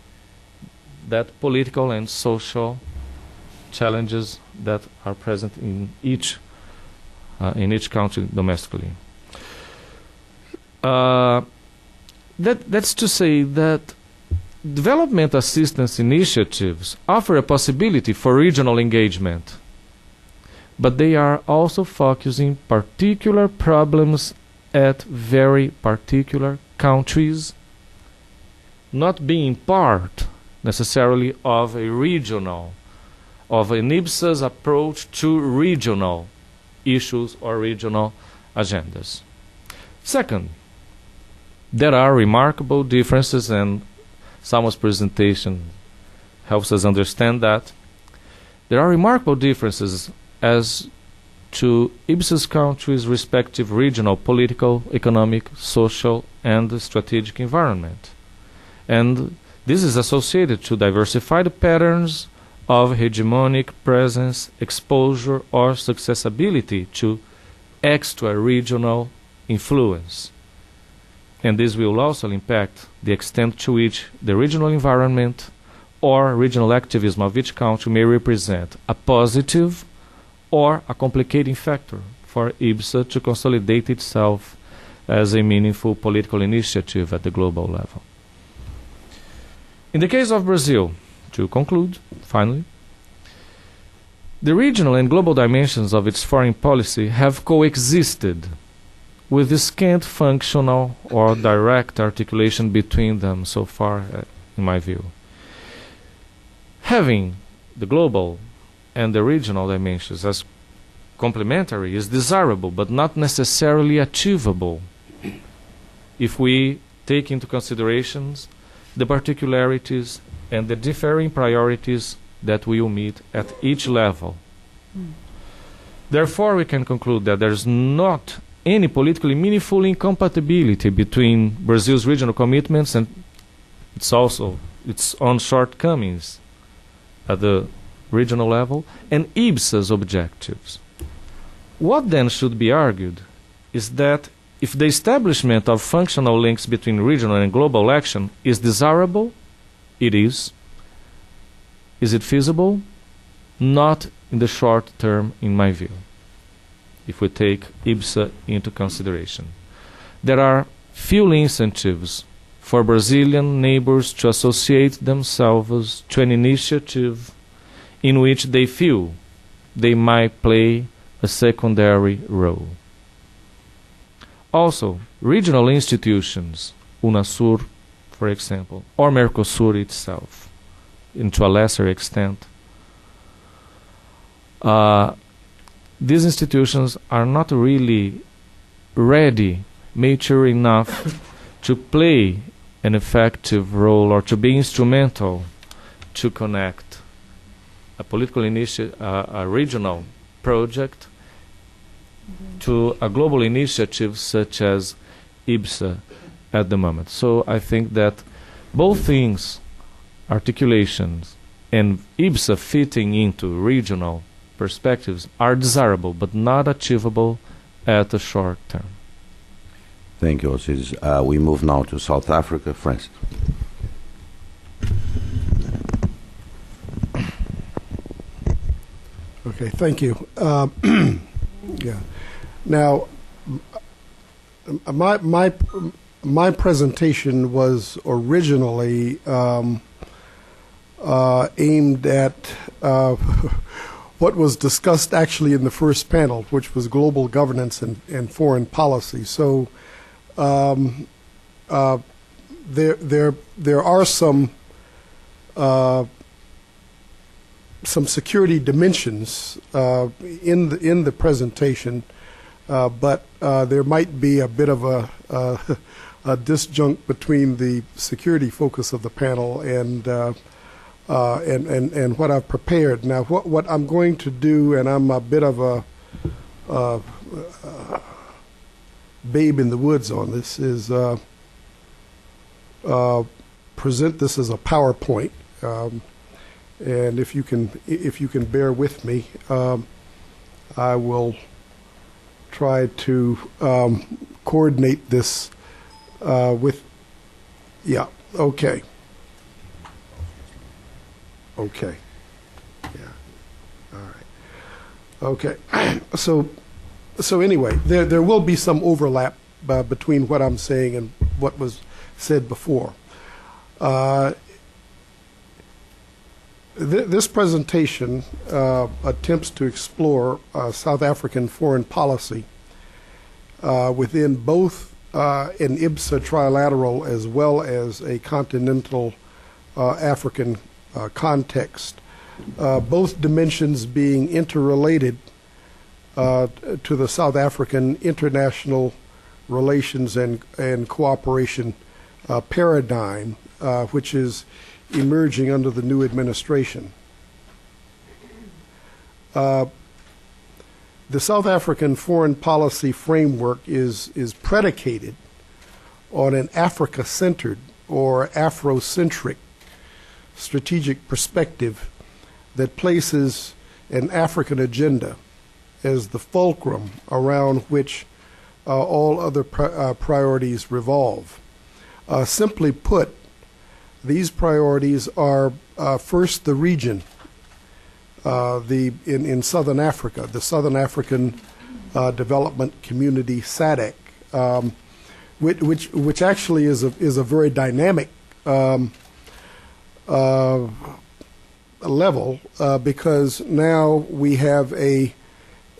that political and social challenges that are present in each country domestically. That's to say that development assistance initiatives offer a possibility for regional engagement, but they are also focusing particular problems at very particular countries, not being part necessarily of a regional, of an IBSA's approach to regional issues or regional agendas. Second, there are remarkable differences, and Salma's presentation helps us understand that. There are remarkable differences as to IBSA's countries' respective regional, political, economic, social, and strategic environment. And this is associated to diversified patterns of hegemonic presence, exposure, or successibility to extra-regional influence. And this will also impact the extent to which the regional environment or regional activism of each country may represent a positive or a complicating factor for IBSA to consolidate itself as a meaningful political initiative at the global level. In the case of Brazil, to conclude, finally, the regional and global dimensions of its foreign policy have coexisted with the scant functional or direct articulation between them so far, in my view. Having the global and the regional dimensions as complementary is desirable, but not necessarily achievable if we take into considerations the particularities and the differing priorities that we will meet at each level. Therefore, we can conclude that there is not any politically meaningful incompatibility between Brazil's regional commitments and its own shortcomings at the regional level and IBSA's objectives. What then should be argued is that if the establishment of functional links between regional and global action is desirable, it is. Is it feasible? Not in the short term, in my view, if we take IBSA into consideration. There are few incentives for Brazilian neighbors to associate themselves to an initiative in which they feel they might play a secondary role. Also, regional institutions, UNASUR, for example, or Mercosur itself, and to a lesser extent, these institutions are not really ready, mature enough to play an effective role or to be instrumental to connect a political a regional project to a global initiative such as IBSA at the moment. So I think that both things, articulations and IBSA fitting into regional perspectives, are desirable but not achievable at the short term. Thank you, Osiris. We move now to South Africa. Francis. Okay, thank you. Yeah. Now, my presentation was originally aimed at what was discussed actually in the first panel, which was global governance and foreign policy. So there are some security dimensions in the presentation, but there might be a bit of a disjunct between the security focus of the panel and what I've prepared. Now, what I'm going to do, and I'm a bit of a babe in the woods on this, is present this as a PowerPoint. And if you can bear with me, I will try to coordinate this with. Yeah. Okay. Okay. Yeah. All right. Okay. So anyway, there will be some overlap between what I'm saying and what was said before. This presentation attempts to explore South African foreign policy within both an IBSA trilateral as well as a continental African context, both dimensions being interrelated to the South African international relations and cooperation paradigm, which is emerging under the new administration. The South African foreign policy framework is predicated on an Africa-centered or Afrocentric strategic perspective that places an African agenda as the fulcrum around which all other priorities revolve. Simply put, these priorities are first the region, in Southern Africa, the Southern African Development Community (SADC), which actually is a very dynamic level because now we have a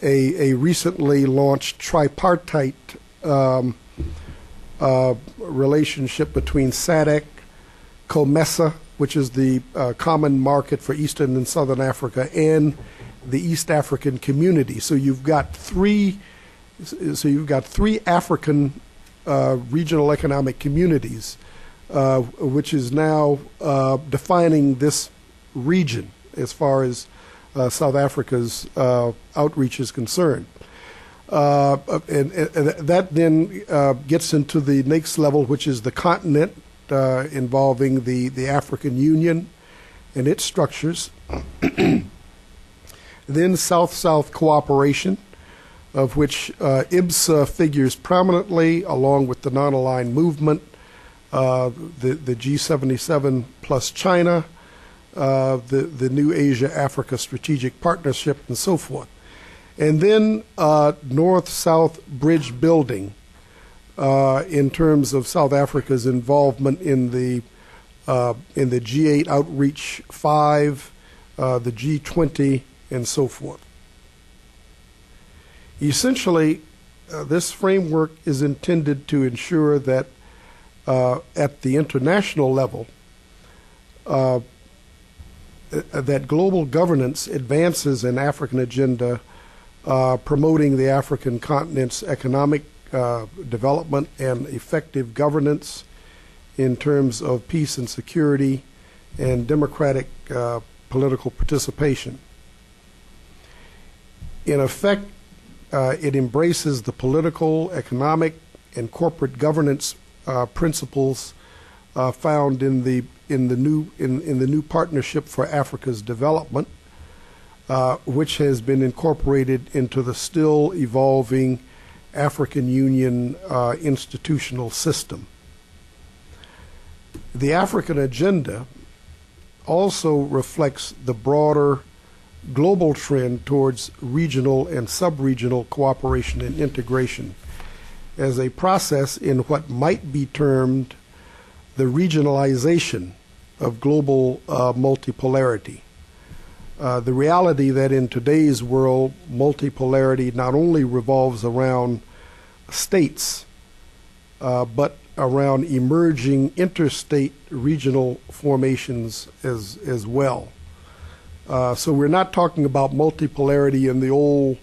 recently launched tripartite relationship between SADC, COMESA, which is the common market for Eastern and Southern Africa, and the East African Community. So you've got three African regional economic communities, which is now defining this region as far as South Africa's outreach is concerned. And that then gets into the next level, which is the continent, involving the African Union and its structures. Then South-South cooperation, of which IBSA figures prominently, along with the non-aligned movement, the G77 plus China, the new Asia-Africa Strategic Partnership, and so forth. And then North-South bridge building in terms of South Africa's involvement in the G8 Outreach 5, the G20, and so forth. Essentially, this framework is intended to ensure that at the international level, that global governance advances an African agenda promoting the African continent's economic development and effective governance in terms of peace and security and democratic political participation. In effect, it embraces the political, economic, and corporate governance principles found in the new Partnership for Africa's Development, which has been incorporated into the still evolving African Union institutional system. The African agenda also reflects the broader global trend towards regional and sub-regional cooperation and integration as a process in what might be termed the regionalization of global multipolarity. The reality that in today's world, multipolarity not only revolves around states, but around emerging interstate regional formations as well. So we're not talking about multipolarity in the old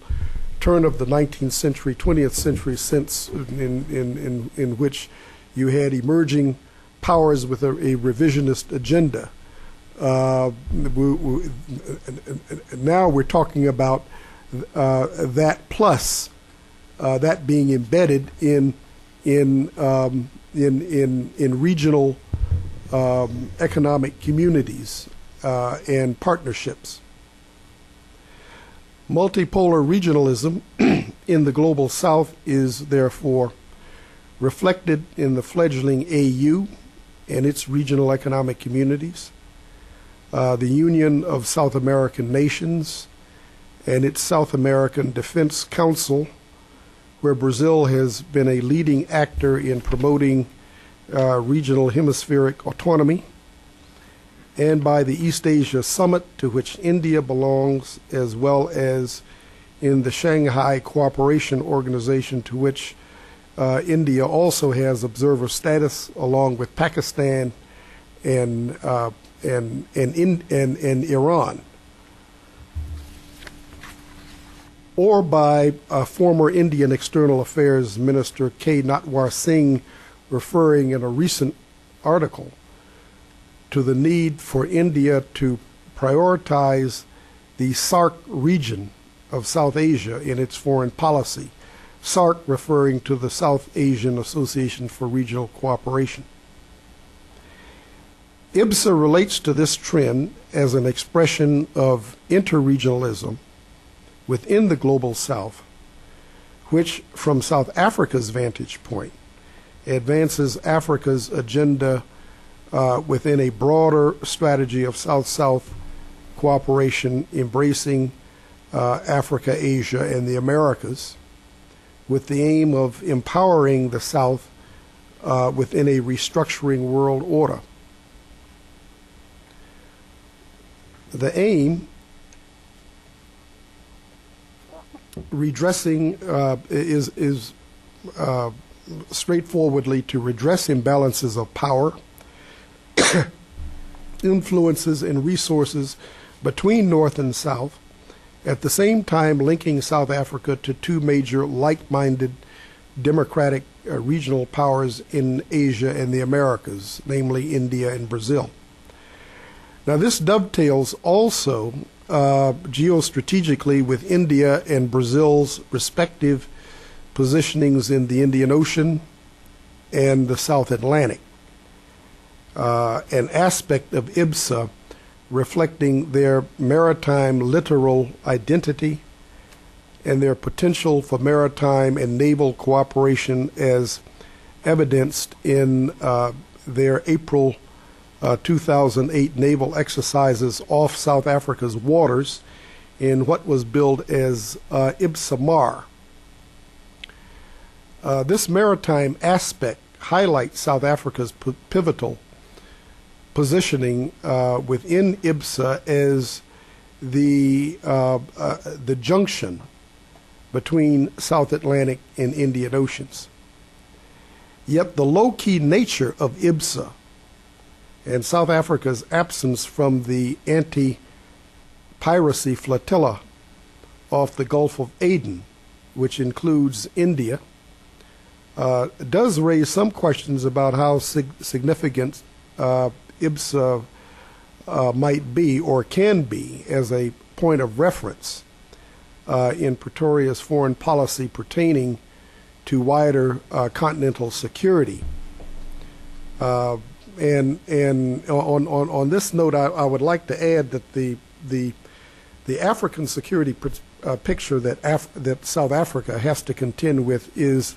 turn of the 19th century, 20th century sense in which you had emerging powers with a revisionist agenda. Now we're talking about that plus that being embedded in regional economic communities and partnerships. Multipolar regionalism in the global south is therefore reflected in the fledgling AU and its regional economic communities, the Union of South American Nations and its South American Defense Council, where Brazil has been a leading actor in promoting regional hemispheric autonomy, and by the East Asia Summit, to which India belongs, as well as in the Shanghai Cooperation Organization, to which India also has observer status, along with Pakistan and Iran, or by former Indian External Affairs Minister K. Natwar Singh referring in a recent article to the need for India to prioritize the SAARC region of South Asia in its foreign policy, SAARC referring to the South Asian Association for Regional Cooperation. IBSA relates to this trend as an expression of interregionalism within the global South, which, from South Africa's vantage point, advances Africa's agenda within a broader strategy of South-South cooperation embracing Africa, Asia, and the Americas, with the aim of empowering the South within a restructuring world order. The aim, redressing, is straightforwardly to redress imbalances of power, influences, and resources between North and South, at the same time linking South Africa to two major like-minded democratic regional powers in Asia and the Americas, namely India and Brazil. Now, this dovetails also geostrategically with India and Brazil's respective positionings in the Indian Ocean and the South Atlantic, an aspect of IBSA reflecting their maritime littoral identity and their potential for maritime and naval cooperation as evidenced in their April 2008 naval exercises off South Africa's waters in what was billed as IBSA Mar. This maritime aspect highlights South Africa's pivotal positioning within IBSA as the junction between South Atlantic and Indian Oceans. Yet the low-key nature of IBSA and South Africa's absence from the anti-piracy flotilla off the Gulf of Aden, which includes India, does raise some questions about how significant IBSA might be or can be as a point of reference in Pretoria's foreign policy pertaining to wider continental security. And on this note, I would like to add that the African security picture that South Africa has to contend with is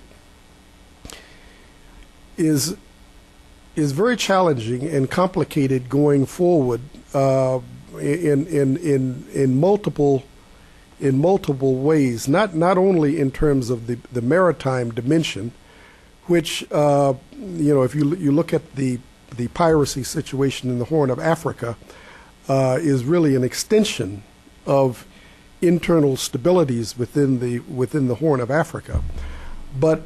very challenging and complicated going forward in multiple ways. Not only in terms of the maritime dimension, which if you look at the piracy situation in the Horn of Africa, is really an extension of internal stabilities within the Horn of Africa. But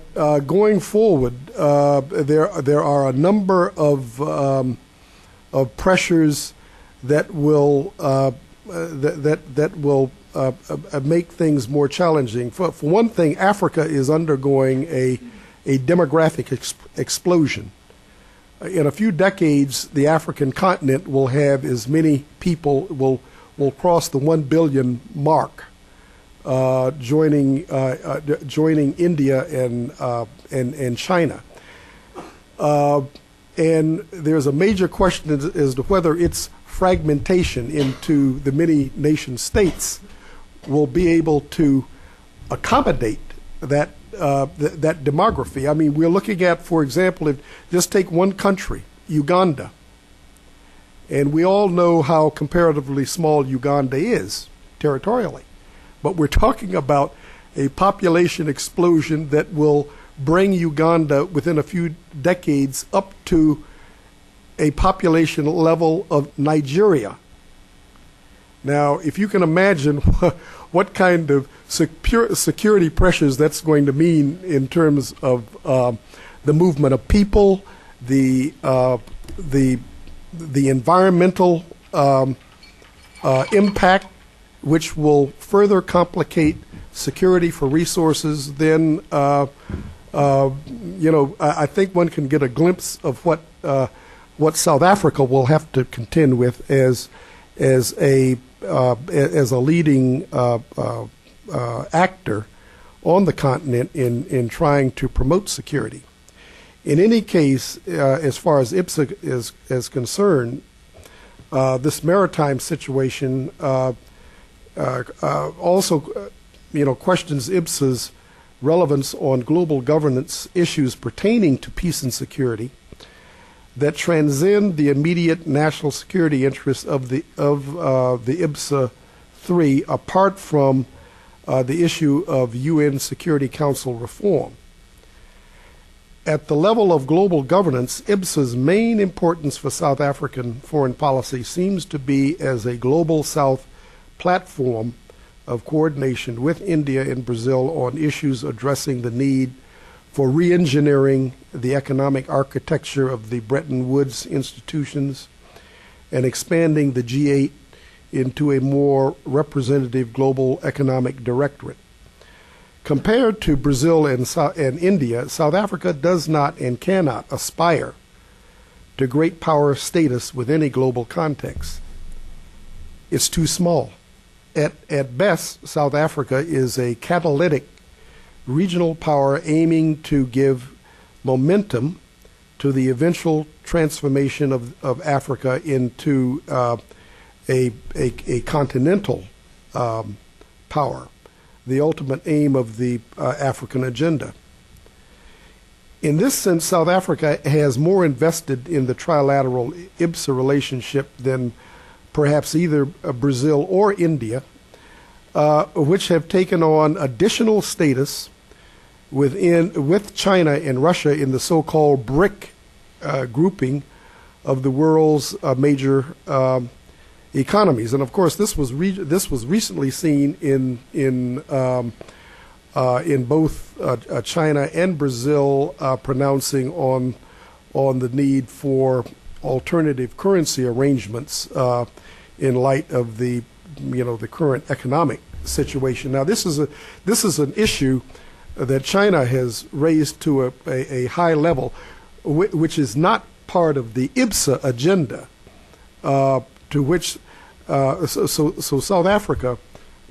going forward, there are a number of pressures that will make things more challenging. For one thing, Africa is undergoing a demographic explosion. In a few decades, the African continent will have as many people will cross the 1 billion mark, joining India and China. And there's a major question as to whether its fragmentation into the many nation states will be able to accommodate that demography. I mean, we're looking at, for example, if just take one country, Uganda, and we all know how comparatively small Uganda is territorially, but we're talking about a population explosion that will bring Uganda within a few decades up to a population level of Nigeria. Now, if you can imagine what kind of security pressures that's going to mean in terms of the movement of people, the environmental impact, which will further complicate security for resources, then I think one can get a glimpse of what South Africa will have to contend with as a leading actor on the continent in trying to promote security. In any case, as far as IBSA is concerned, this maritime situation also questions IBSA's relevance on global governance issues pertaining to peace and security that transcend the immediate national security interests of the IBSA 3, apart from the issue of UN Security Council reform. At the level of global governance, IBSA's main importance for South African foreign policy seems to be as a global South platform of coordination with India and Brazil on issues addressing the need for re-engineering the economic architecture of the Bretton Woods institutions and expanding the G8 into a more representative global economic directorate. Compared to Brazil and India, South Africa does not and cannot aspire to great power status within a global context. It's too small. At best, South Africa is a catalytic regional power aiming to give momentum to the eventual transformation of Africa into a continental power, the ultimate aim of the African agenda. In this sense, South Africa has more invested in the trilateral IBSA relationship than perhaps either Brazil or India, which have taken on additional status with China and Russia in the so-called BRIC grouping of the world's major economies. And of course, this was recently seen in both China and Brazil pronouncing on the need for alternative currency arrangements in light of the current economic situation. Now, this is an issue that China has raised to a high level, which is not part of the IBSA agenda, to which so South Africa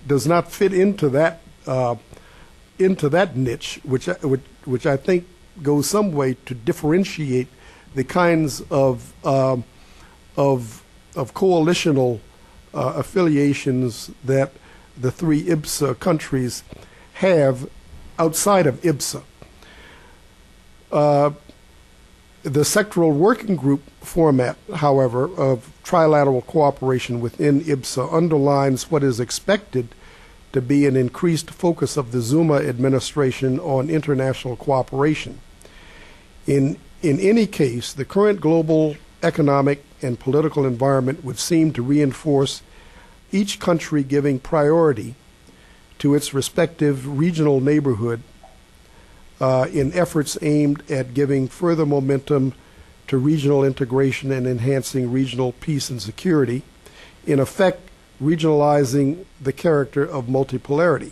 does not fit into that niche, which I think goes some way to differentiate the kinds of coalitional affiliations that the three IBSA countries have outside of IBSA. The sectoral working group format, however, of trilateral cooperation within IBSA underlines what is expected to be an increased focus of the Zuma administration on international cooperation. In any case, the current global economic and political environment would seem to reinforce each country giving priority to its respective regional neighborhood in efforts aimed at giving further momentum to regional integration and enhancing regional peace and security, in effect regionalizing the character of multipolarity.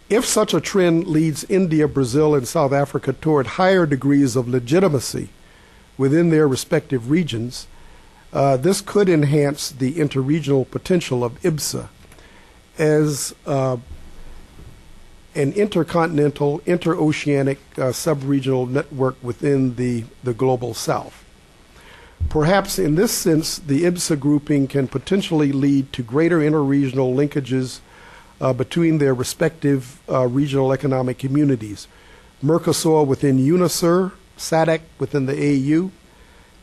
If such a trend leads India, Brazil, and South Africa toward higher degrees of legitimacy within their respective regions, this could enhance the interregional potential of IBSA as an intercontinental, interoceanic sub-regional network within the global South. Perhaps in this sense, the IBSA grouping can potentially lead to greater interregional linkages between their respective regional economic communities. Mercosur within UNICER, SADC within the AU,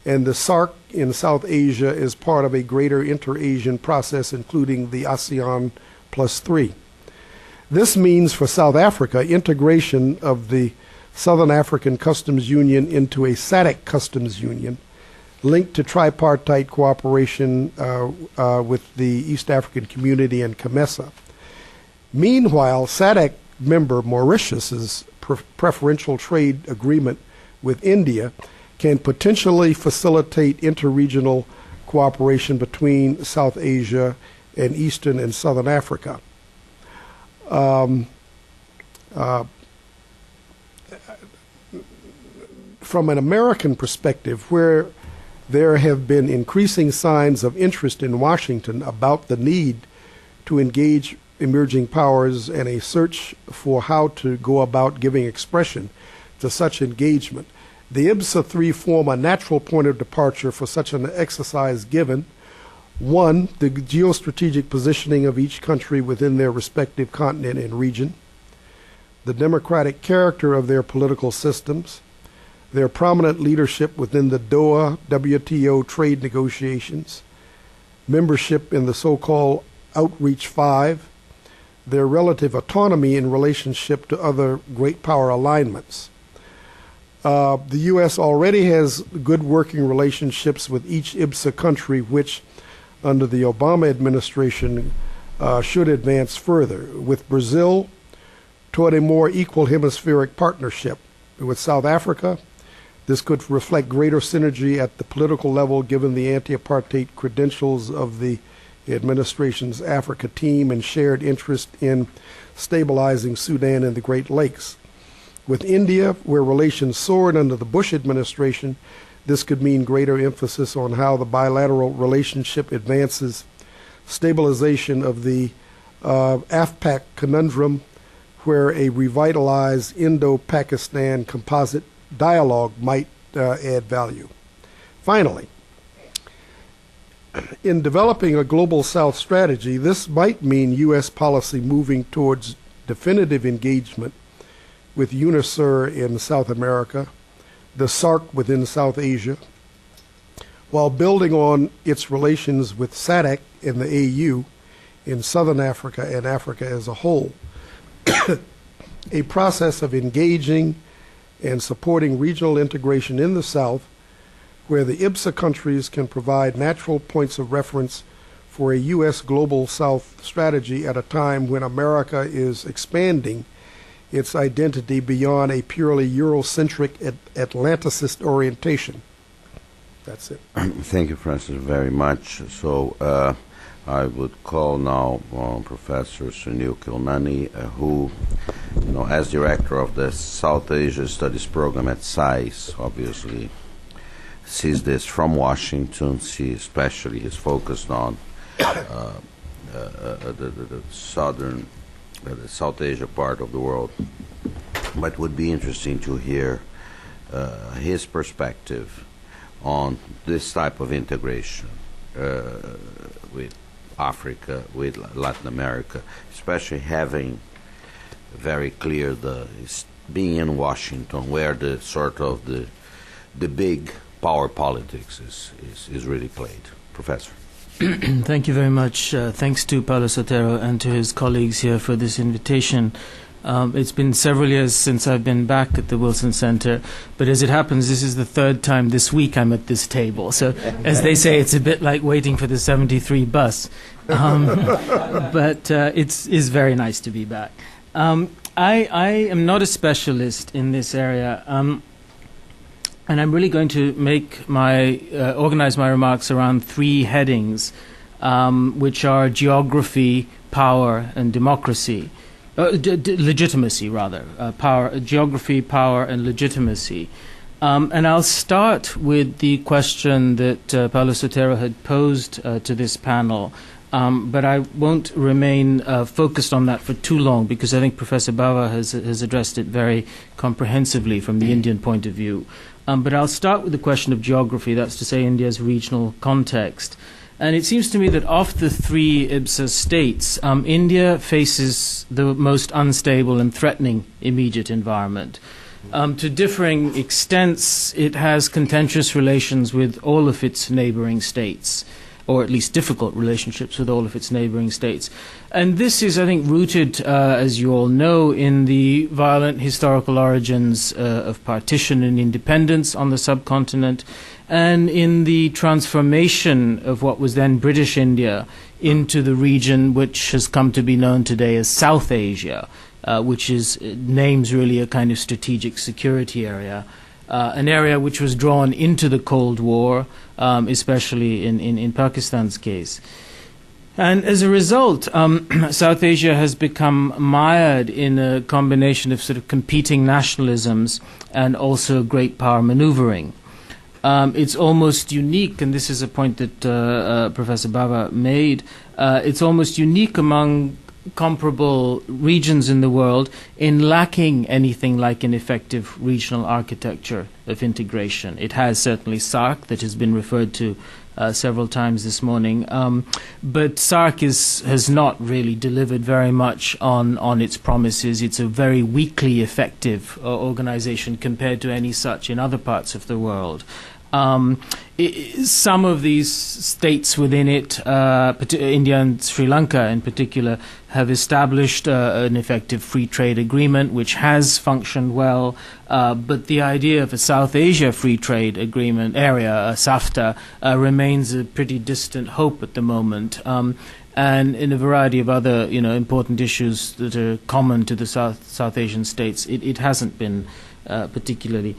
and the SAARC in South Asia is part of a greater inter-Asian process, including the ASEAN +3. This means for South Africa integration of the Southern African Customs Union into a SADC customs union linked to tripartite cooperation with the East African Community and COMESA. Meanwhile, SADC member Mauritius's preferential trade agreement with India can potentially facilitate interregional cooperation between South Asia and Eastern and Southern Africa. From an American perspective, where there have been increasing signs of interest in Washington about the need to engage emerging powers and a search for how to go about giving expression to such engagement, the IBSA 3 form a natural point of departure for such an exercise given, One, the geostrategic positioning of each country within their respective continent and region, the democratic character of their political systems, their prominent leadership within the Doha WTO trade negotiations, membership in the so-called Outreach 5, their relative autonomy in relationship to other great power alignments. The U.S. already has good working relationships with each IBSA country, which, under the Obama administration, should advance further. With Brazil, toward a more equal hemispheric partnership. With South Africa, this could reflect greater synergy at the political level given the anti-apartheid credentials of the administration's Africa team and shared interest in stabilizing Sudan and the Great Lakes. With India, where relations soared under the Bush administration, this could mean greater emphasis on how the bilateral relationship advances stabilization of the AFPAC conundrum, where a revitalized Indo-Pakistan composite dialogue might add value. Finally, in developing a Global South strategy, this might mean U.S. policy moving towards definitive engagement with UNISUR in South America, the SARC within South Asia, while building on its relations with SADC and the AU in Southern Africa and Africa as a whole. A process of engaging and supporting regional integration in the South, where the IBSA countries can provide natural points of reference for a U.S. Global South strategy at a time when America is expanding its identity beyond a purely Eurocentric Atlanticist orientation. That's it. Thank you, Francis, very much. So I would call now Professor Sunil Kilnani, who, as director of the South Asia Studies Program at SAIS, obviously sees this from Washington. She especially is focused on the South Asia part of the world. But would be interesting to hear his perspective on this type of integration with Africa, with Latin America, especially having very clear being in Washington, where the sort of the big power politics is really played. Professor. Thank you very much. Thanks to Paulo Sotero and to his colleagues here for this invitation. It's been several years since I've been back at the Wilson Center, but as it happens, this is the third time this week I'm at this table. So, as they say, it's a bit like waiting for the 73 bus. But it's very nice to be back. I am not a specialist in this area, and I'm really going to make organize my remarks around three headings, which are geography, power, and democracy. Legitimacy, rather. Geography, power, and legitimacy. And I'll start with the question that Paulo Sotero had posed to this panel, but I won't remain focused on that for too long, because I think Professor Bava has addressed it very comprehensively from the Indian point of view. But I'll start with the question of geography, that's to say India's regional context. And it seems to me that of the three IBSA states, India faces the most unstable and threatening immediate environment. To differing extents, it has contentious relations with all of its neighboring states, or at least difficult relationships with all of its neighboring states. And this is, I think, rooted, as you all know, in the violent historical origins of partition and independence on the subcontinent, and in the transformation of what was then British India into the region which has come to be known today as South Asia, which names really a kind of strategic security area, an area which was drawn into the Cold War, especially in Pakistan's case. And as a result, South Asia has become mired in a combination of sort of competing nationalisms and also great power maneuvering. It's almost unique, and this is a point that Professor Bava made, it's almost unique among comparable regions in the world in lacking anything like an effective regional architecture of integration. It has certainly SARC that has been referred to several times this morning. But SAARC has not really delivered very much on its promises. It's a very weakly effective organization compared to any such in other parts of the world. Some of these states within it, India and Sri Lanka in particular, have established an effective free trade agreement which has functioned well, but the idea of a South Asia free trade agreement area, SAFTA, remains a pretty distant hope at the moment. And in a variety of other, important issues that are common to the South Asian states, it hasn't been particularly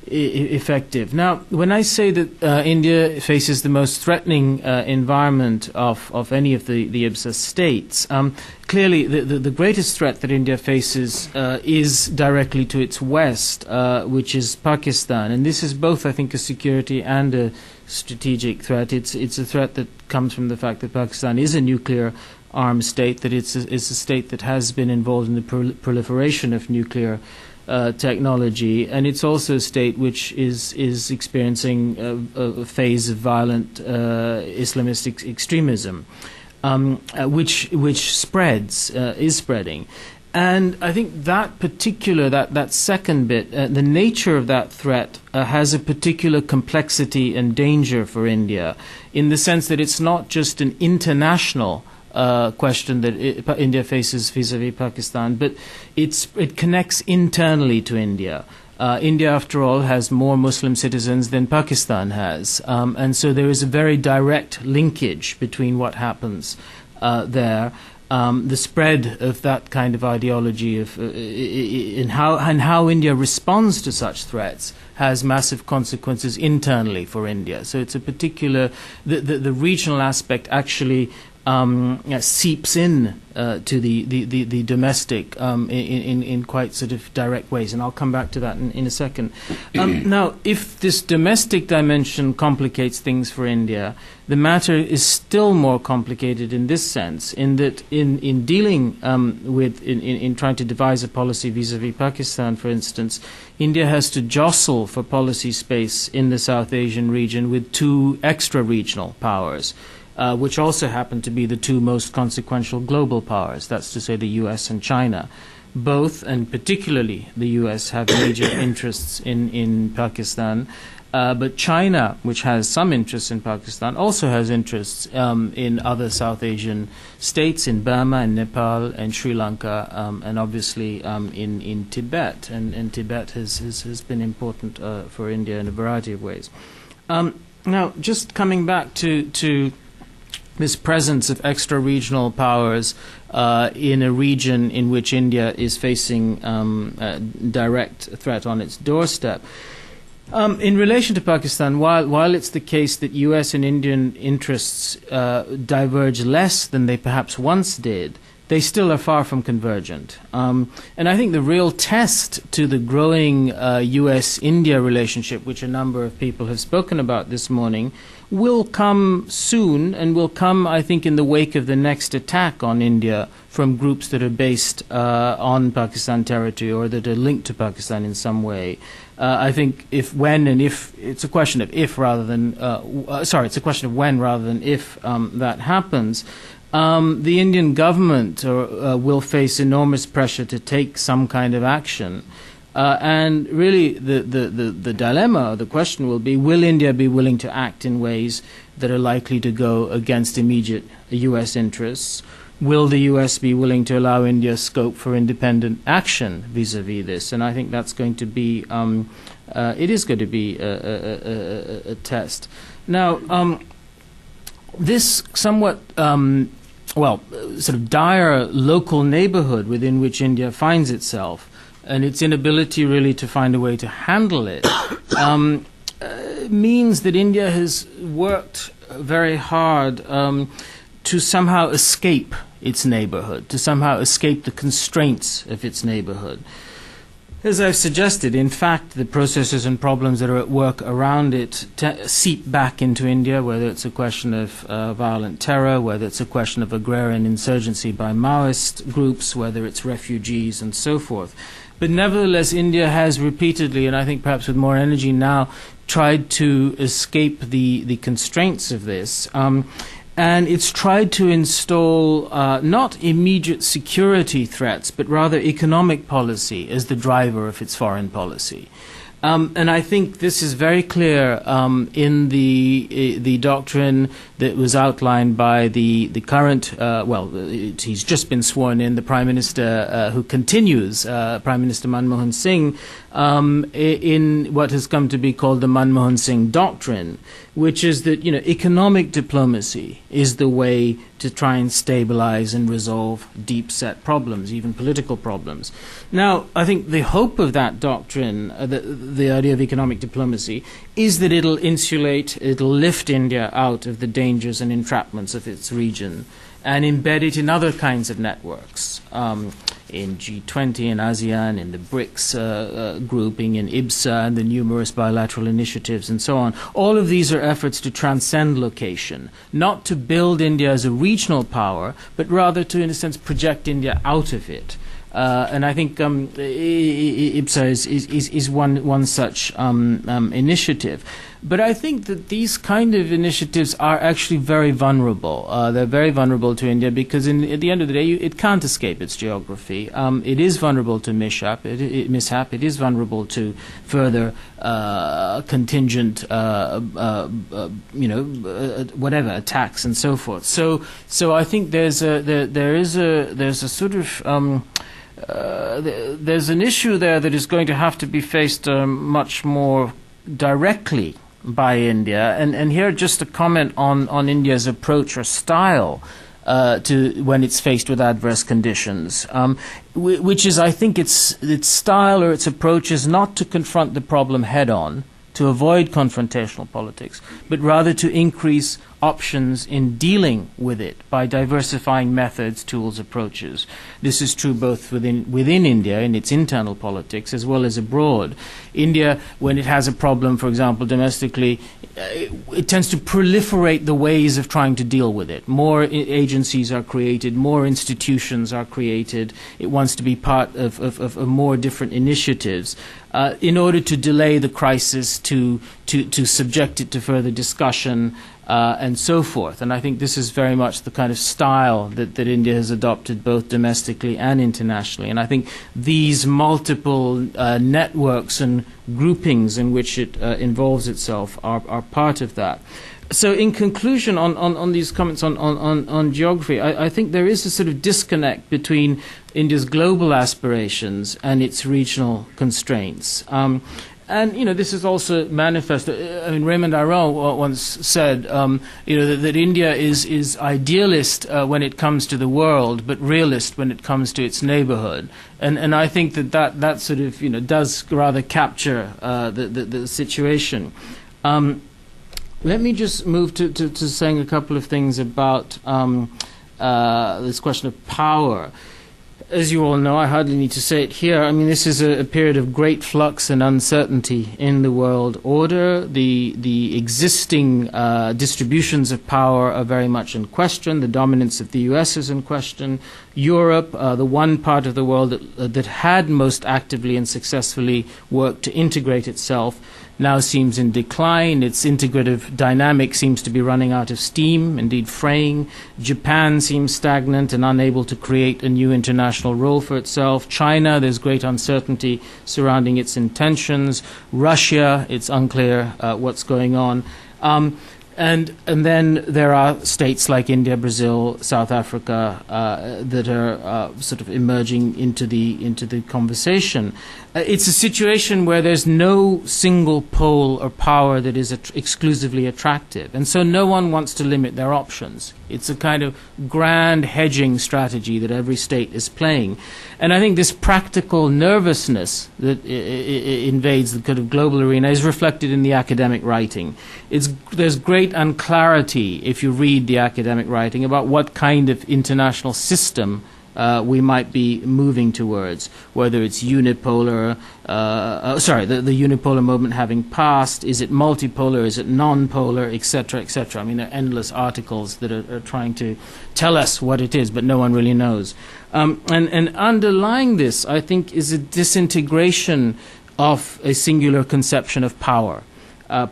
effective. Now, when I say that India faces the most threatening environment of any of the IBSA states, clearly the greatest threat that India faces is directly to its west, which is Pakistan. And this is both, I think, a security and a strategic threat. It's a threat that comes from the fact that Pakistan is a nuclear armed state, that it's a state that has been involved in the proliferation of nuclear technology, and it's also a state which is experiencing a phase of violent Islamist extremism, which is spreading. And I think that particular, that second bit, the nature of that threat has a particular complexity and danger for India, in the sense that it's not just an international question that India faces vis-à-vis Pakistan, but it connects internally to India. India, after all, has more Muslim citizens than Pakistan has, and so there is a very direct linkage between what happens there. The spread of that kind of ideology and how India responds to such threats has massive consequences internally for India. So it's a particular the regional aspect actually seeps in to the domestic in quite sort of direct ways, and I'll come back to that in a second. Now, if this domestic dimension complicates things for India, the matter is still more complicated in this sense, in that in dealing in trying to devise a policy vis-à-vis Pakistan, for instance, India has to jostle for policy space in the South Asian region with two extra-regional powers, which also happen to be the two most consequential global powers, that's to say the U.S. and China. Both, and particularly the U.S., have major interests in Pakistan, but China, which has some interests in Pakistan, also has interests in other South Asian states, in Burma and Nepal and Sri Lanka, and obviously in Tibet. And Tibet has been important for India in a variety of ways. Now, just coming back to this presence of extra-regional powers in a region in which India is facing a direct threat on its doorstep. In relation to Pakistan, while it's the case that U.S. and Indian interests diverge less than they perhaps once did, they still are far from convergent. And I think the real test to the growing U.S.-India relationship, which a number of people have spoken about this morning, will come soon, and will come, I think, in the wake of the next attack on India from groups that are based on Pakistan territory or that are linked to Pakistan in some way. I think it's a question of if rather than, it's a question of when rather than if that happens. The Indian government will face enormous pressure to take some kind of action. And really the dilemma, or the question will be, will India be willing to act in ways that are likely to go against immediate U.S. interests? Will the U.S. be willing to allow India scope for independent action vis-à-vis this? And I think that's going to be, it is going to be a test. Now, this somewhat sort of dire local neighborhood within which India finds itself, and its inability really to find a way to handle it, means that India has worked very hard to somehow escape its neighborhood, to somehow escape the constraints of its neighborhood. As I've suggested, in fact, the processes and problems that are at work around it seep back into India, whether it's a question of violent terror, whether it's a question of agrarian insurgency by Maoist groups, whether it's refugees and so forth. But nevertheless, India has repeatedly, and I think perhaps with more energy now, tried to escape the constraints of this. And it's tried to install not immediate security threats, but rather economic policy as the driver of its foreign policy. And I think this is very clear in the doctrine that was outlined by the current, he's just been sworn in, the Prime Minister who continues, Prime Minister Manmohan Singh, in what has come to be called the Manmohan Singh Doctrine, which is that, economic diplomacy is the way to try and stabilize and resolve deep-set problems, even political problems. Now, I think the hope of that doctrine, the idea of economic diplomacy, is that it'll lift India out of the dangers and entrapments of its region and embed it in other kinds of networks, in G20 and ASEAN, in the BRICS grouping, in IBSA, and the numerous bilateral initiatives and so on. All of these are efforts to transcend location, not to build India as a regional power, but rather to, in a sense, project India out of it. And I think IBSA is one such initiative. But I think that these kind of initiatives are actually very vulnerable. They're very vulnerable to India because at the end of the day, it can't escape its geography. It is vulnerable to mishap. It is vulnerable to further contingent, whatever attacks and so forth. So I think there's a sort of there's an issue there that is going to have to be faced much more directly by India. And here just a comment on India's approach or style to when it's faced with adverse conditions, which is, I think, its style or its approach is not to confront the problem head-on, to avoid confrontational politics, but rather to increase options in dealing with it by diversifying methods, tools, approaches. This is true both within India in its internal politics as well as abroad. India, when it has a problem, for example, domestically, it tends to proliferate the ways of trying to deal with it. More agencies are created, more institutions are created. It wants to be part of more different initiatives in order to delay the crisis, to subject it to further discussion, and so forth. And I think this is very much the kind of style that India has adopted both domestically and internationally. And I think these multiple networks and groupings in which it involves itself are part of that. So in conclusion on these comments on geography, I think there is a sort of disconnect between India's global aspirations and its regional constraints. And, this is also manifest. Raymond Aron once said, that India is idealist when it comes to the world, but realist when it comes to its neighborhood. And I think that sort of, does rather capture the situation. Let me just move to saying a couple of things about this question of power. As you all know, I hardly need to say it here. I mean, this is a period of great flux and uncertainty in the world order. The existing distributions of power are very much in question. The dominance of the U.S. is in question. Europe, the one part of the world that had most actively and successfully worked to integrate itself, now seems in decline. Its integrative dynamic seems to be running out of steam, indeed fraying. Japan seems stagnant and unable to create a new international role for itself. China, there's great uncertainty surrounding its intentions. Russia, it's unclear what's going on. And then there are states like India, Brazil, South Africa that are sort of emerging into the conversation. It's a situation where there's no single pole or power that is exclusively attractive, and so no one wants to limit their options. It's a kind of grand hedging strategy that every state is playing. And I think this practical nervousness that invades the kind of global arena is reflected in the academic writing. There's great unclarity, if you read the academic writing, about what kind of international system we might be moving towards, whether it's unipolar, the unipolar moment having passed, is it multipolar, is it non-polar, etc., etc. I mean, there are endless articles that are trying to tell us what it is, but no one really knows. And underlying this, I think, is a disintegration of a singular conception of power.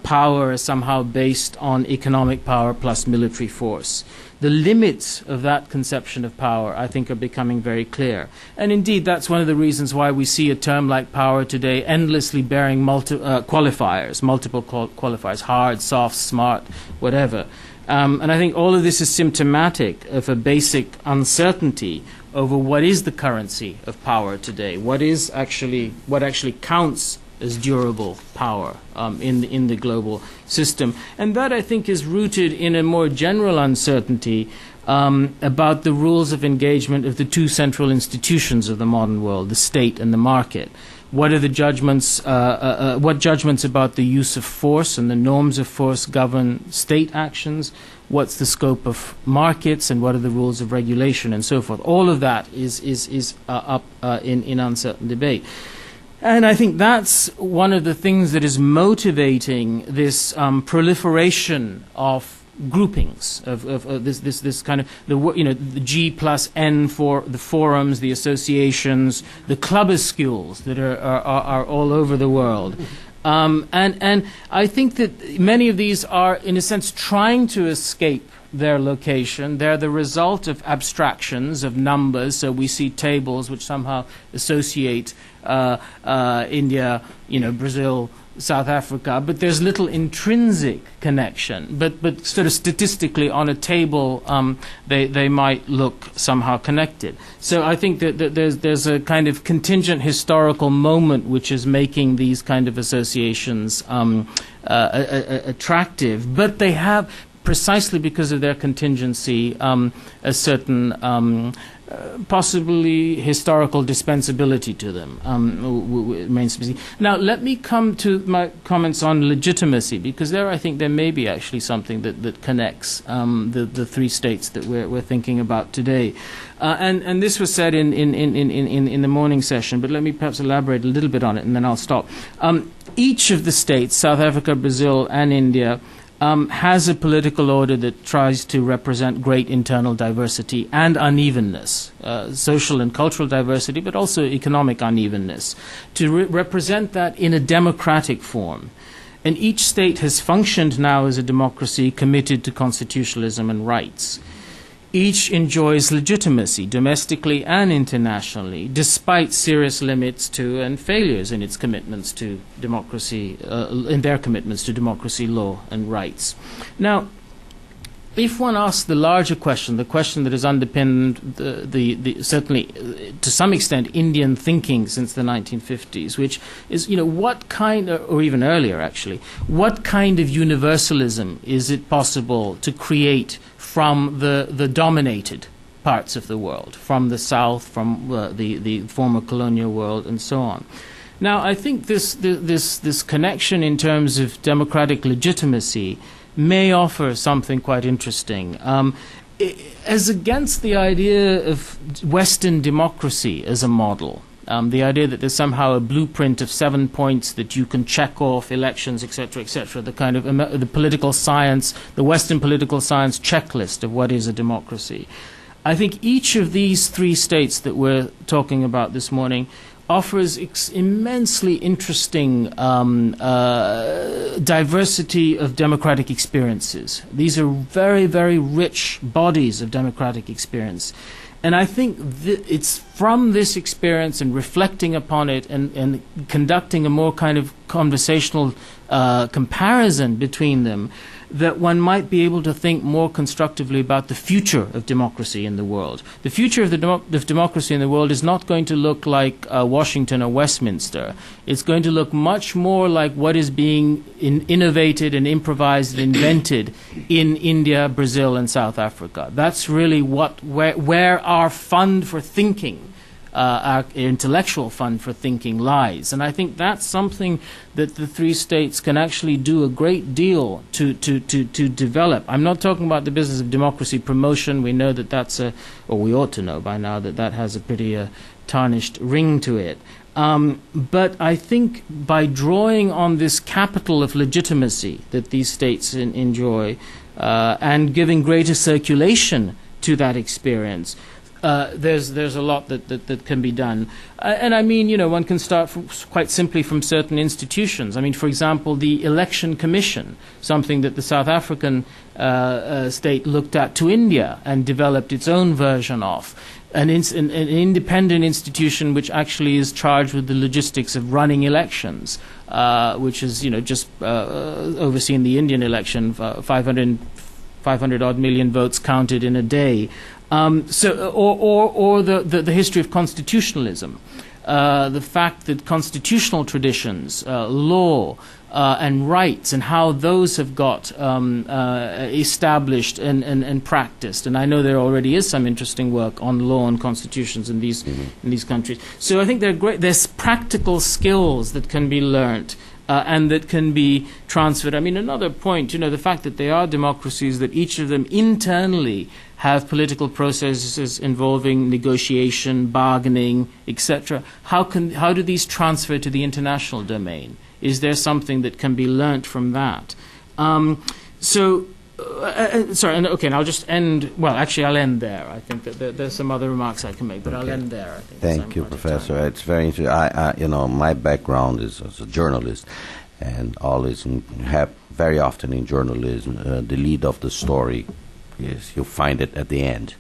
Power is somehow based on economic power plus military force. The limits of that conception of power, I think, are becoming very clear. And indeed, that's one of the reasons why we see a term like power today endlessly bearing multiple qualifiers, hard, soft, smart, whatever. And I think all of this is symptomatic of a basic uncertainty over what is the currency of power today, what actually counts as durable power in the global system. And that, I think, is rooted in a more general uncertainty about the rules of engagement of the two central institutions of the modern world, the state and the market. What are the judgments, what judgments about the use of force and the norms of force govern state actions? What's the scope of markets, and what are the rules of regulation, and so forth? All of that is up in uncertain debate. And I think that's one of the things that is motivating this proliferation of groupings of this kind of the G plus N for the forums, the associations, the clubuscules that are all over the world. And I think that many of these are, in a sense, trying to escape their location. They're the result of abstractions of numbers. So we see tables which somehow associate India, Brazil, South Africa, but there's little intrinsic connection. But sort of statistically on a table, they might look somehow connected. So I think that there's a kind of contingent historical moment which is making these kind of associations attractive, but they have, precisely because of their contingency, a certain possibly historical dispensability to them. Now, let me come to my comments on legitimacy, because there I think there may be actually something that connects the three states that we're thinking about today. And this was said in the morning session, but let me perhaps elaborate a little bit on it, and then I'll stop. Each of the states, South Africa, Brazil, and India, has a political order that tries to represent great internal diversity and unevenness, social and cultural diversity, but also economic unevenness, to represent that in a democratic form. And each state has functioned now as a democracy committed to constitutionalism and rights. Each enjoys legitimacy, domestically and internationally, despite serious limits to and failures in its commitments to democracy, in their commitments to democracy, law, and rights. Now, if one asks the larger question, the question that has underpinned the certainly to some extent Indian thinking since the 1950s, which is, what kind, or even earlier actually, what kind of universalism is it possible to create from the dominated parts of the world, from the South, from the former colonial world, and so on. Now, I think this connection in terms of democratic legitimacy may offer something quite interesting, as against the idea of Western democracy as a model. The idea that there's somehow a blueprint of 7 points that you can check off, elections, etc., etc., the kind of the political science, the Western political science checklist of what is a democracy. I think each of these three states that we're talking about this morning offers immensely interesting diversity of democratic experiences. These are very, very rich bodies of democratic experience. And I think it's from this experience and reflecting upon it and conducting a more kind of conversational comparison between them that one might be able to think more constructively about the future of democracy in the world. The future of democracy in the world is not going to look like Washington or Westminster. It's going to look much more like what is being innovated and improvised and invented in India, Brazil, and South Africa. That's really where our fund for thinking our intellectual fund for thinking lies. And I think that's something that the three states can actually do a great deal to develop. I'm not talking about the business of democracy promotion. We know that that's or we ought to know by now that that has a pretty tarnished ring to it. But I think by drawing on this capital of legitimacy that these states enjoy and giving greater circulation to that experience, there's a lot that can be done. And I mean, one can start quite simply from certain institutions. I mean, for example, the Election Commission, something that the South African state looked at to India and developed its own version of. An independent institution which actually is charged with the logistics of running elections, which is, just overseeing the Indian election, 500 odd million votes counted in a day. Or the history of constitutionalism, the fact that constitutional traditions, law, and rights, and how those have got established and practiced. And I know there already is some interesting work on law and constitutions in these countries. So I think there's practical skills that can be learnt. And that can be transferred. I mean, another point, the fact that they are democracies, that each of them internally have political processes involving negotiation, bargaining, etc. How do these transfer to the international domain? Is there something that can be learnt from that? Sorry, and I'll just end. Well, actually, I'll end there. I think that there's some other remarks I can make, but I'll end there. I think. Thank you, Professor. It's very interesting. My background is as a journalist, and always very often in journalism, the lead of the story is you find it at the end.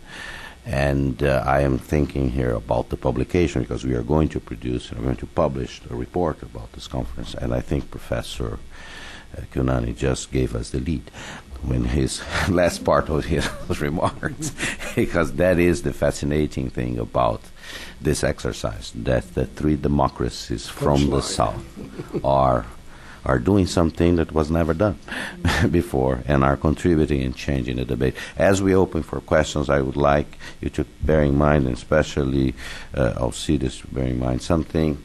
And I am thinking here about the publication because we are going to publish a report about this conference, and I think Professor Kunani just gave us the lead when his last part of his remarks, because that is the fascinating thing about this exercise, that the three democracies from the South are doing something that was never done before and are contributing and changing the debate. As we open for questions, I would like you to bear in mind, and especially Alcides, bear in mind something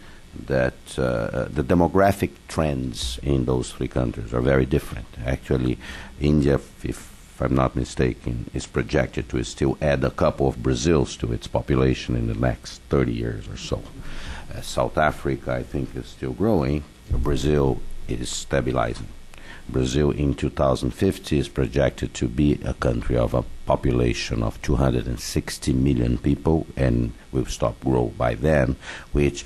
that the demographic trends in those three countries are very different. Actually, India, if I'm not mistaken, is projected to still add a couple of Brazils to its population in the next 30 years or so. South Africa, I think, is still growing. Brazil is stabilizing. Brazil in 2050 is projected to be a country of a population of 260 million people, and will stop growing by then, which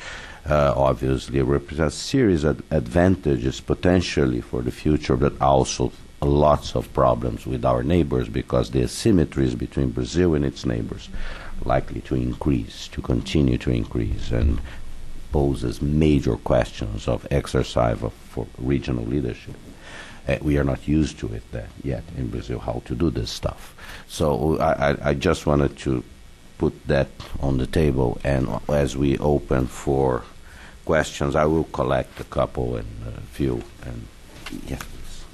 obviously represents a series of advantages potentially for the future, but also lots of problems with our neighbors, because the asymmetries between Brazil and its neighbors are likely to continue to increase, and poses major questions of exercise for regional leadership. We are not used to it yet in Brazil, how to do this stuff. So I just wanted to put that on the table, and as we open for questions, I will collect a couple and a few. And yes, please.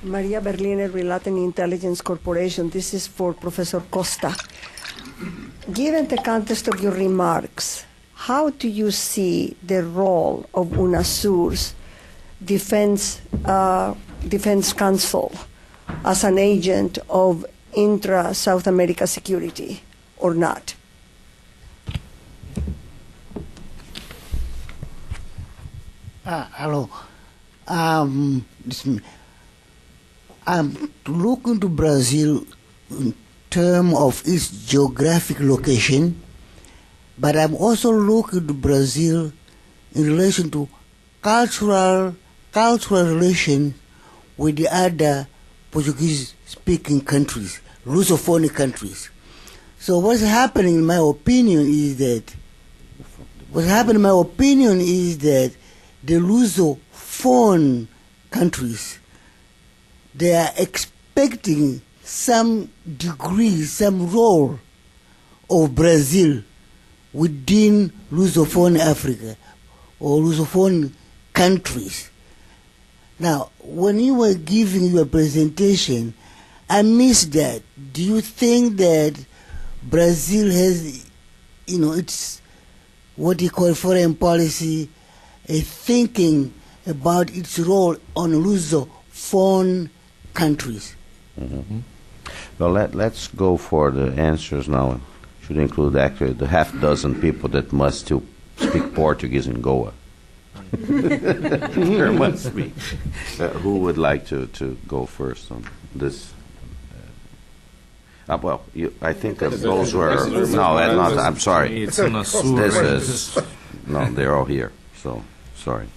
Maria Berliner, Latin Intelligence Corporation. This is for Professor Costa. Given the context of your remarks, how do you see the role of UNASUR's Defense Council as an agent of intra-South America security, or not? Hello. I'm looking to Brazil in terms of its geographic location, but I'm also looking to Brazil in relation to cultural relation with the other Portuguese-speaking countries, Lusophone countries. So what's happening, in my opinion, is that the Lusophone countries, they are expecting some degree, some role of Brazil within Lusophone Africa or Lusophone countries. Now, when you were giving your presentation, amidst that, do you think that Brazil has, it's what you call foreign policy, a thinking about its role on Lusophone countries? Mm-hmm. Well, let's go for the answers now. Should include actually the half dozen people that must still speak Portuguese in Goa. There must be. Who would like to go first on this? Well, I think that those were no. Not, I'm sorry. It's UNASUR. This is no. They're all here. So sorry.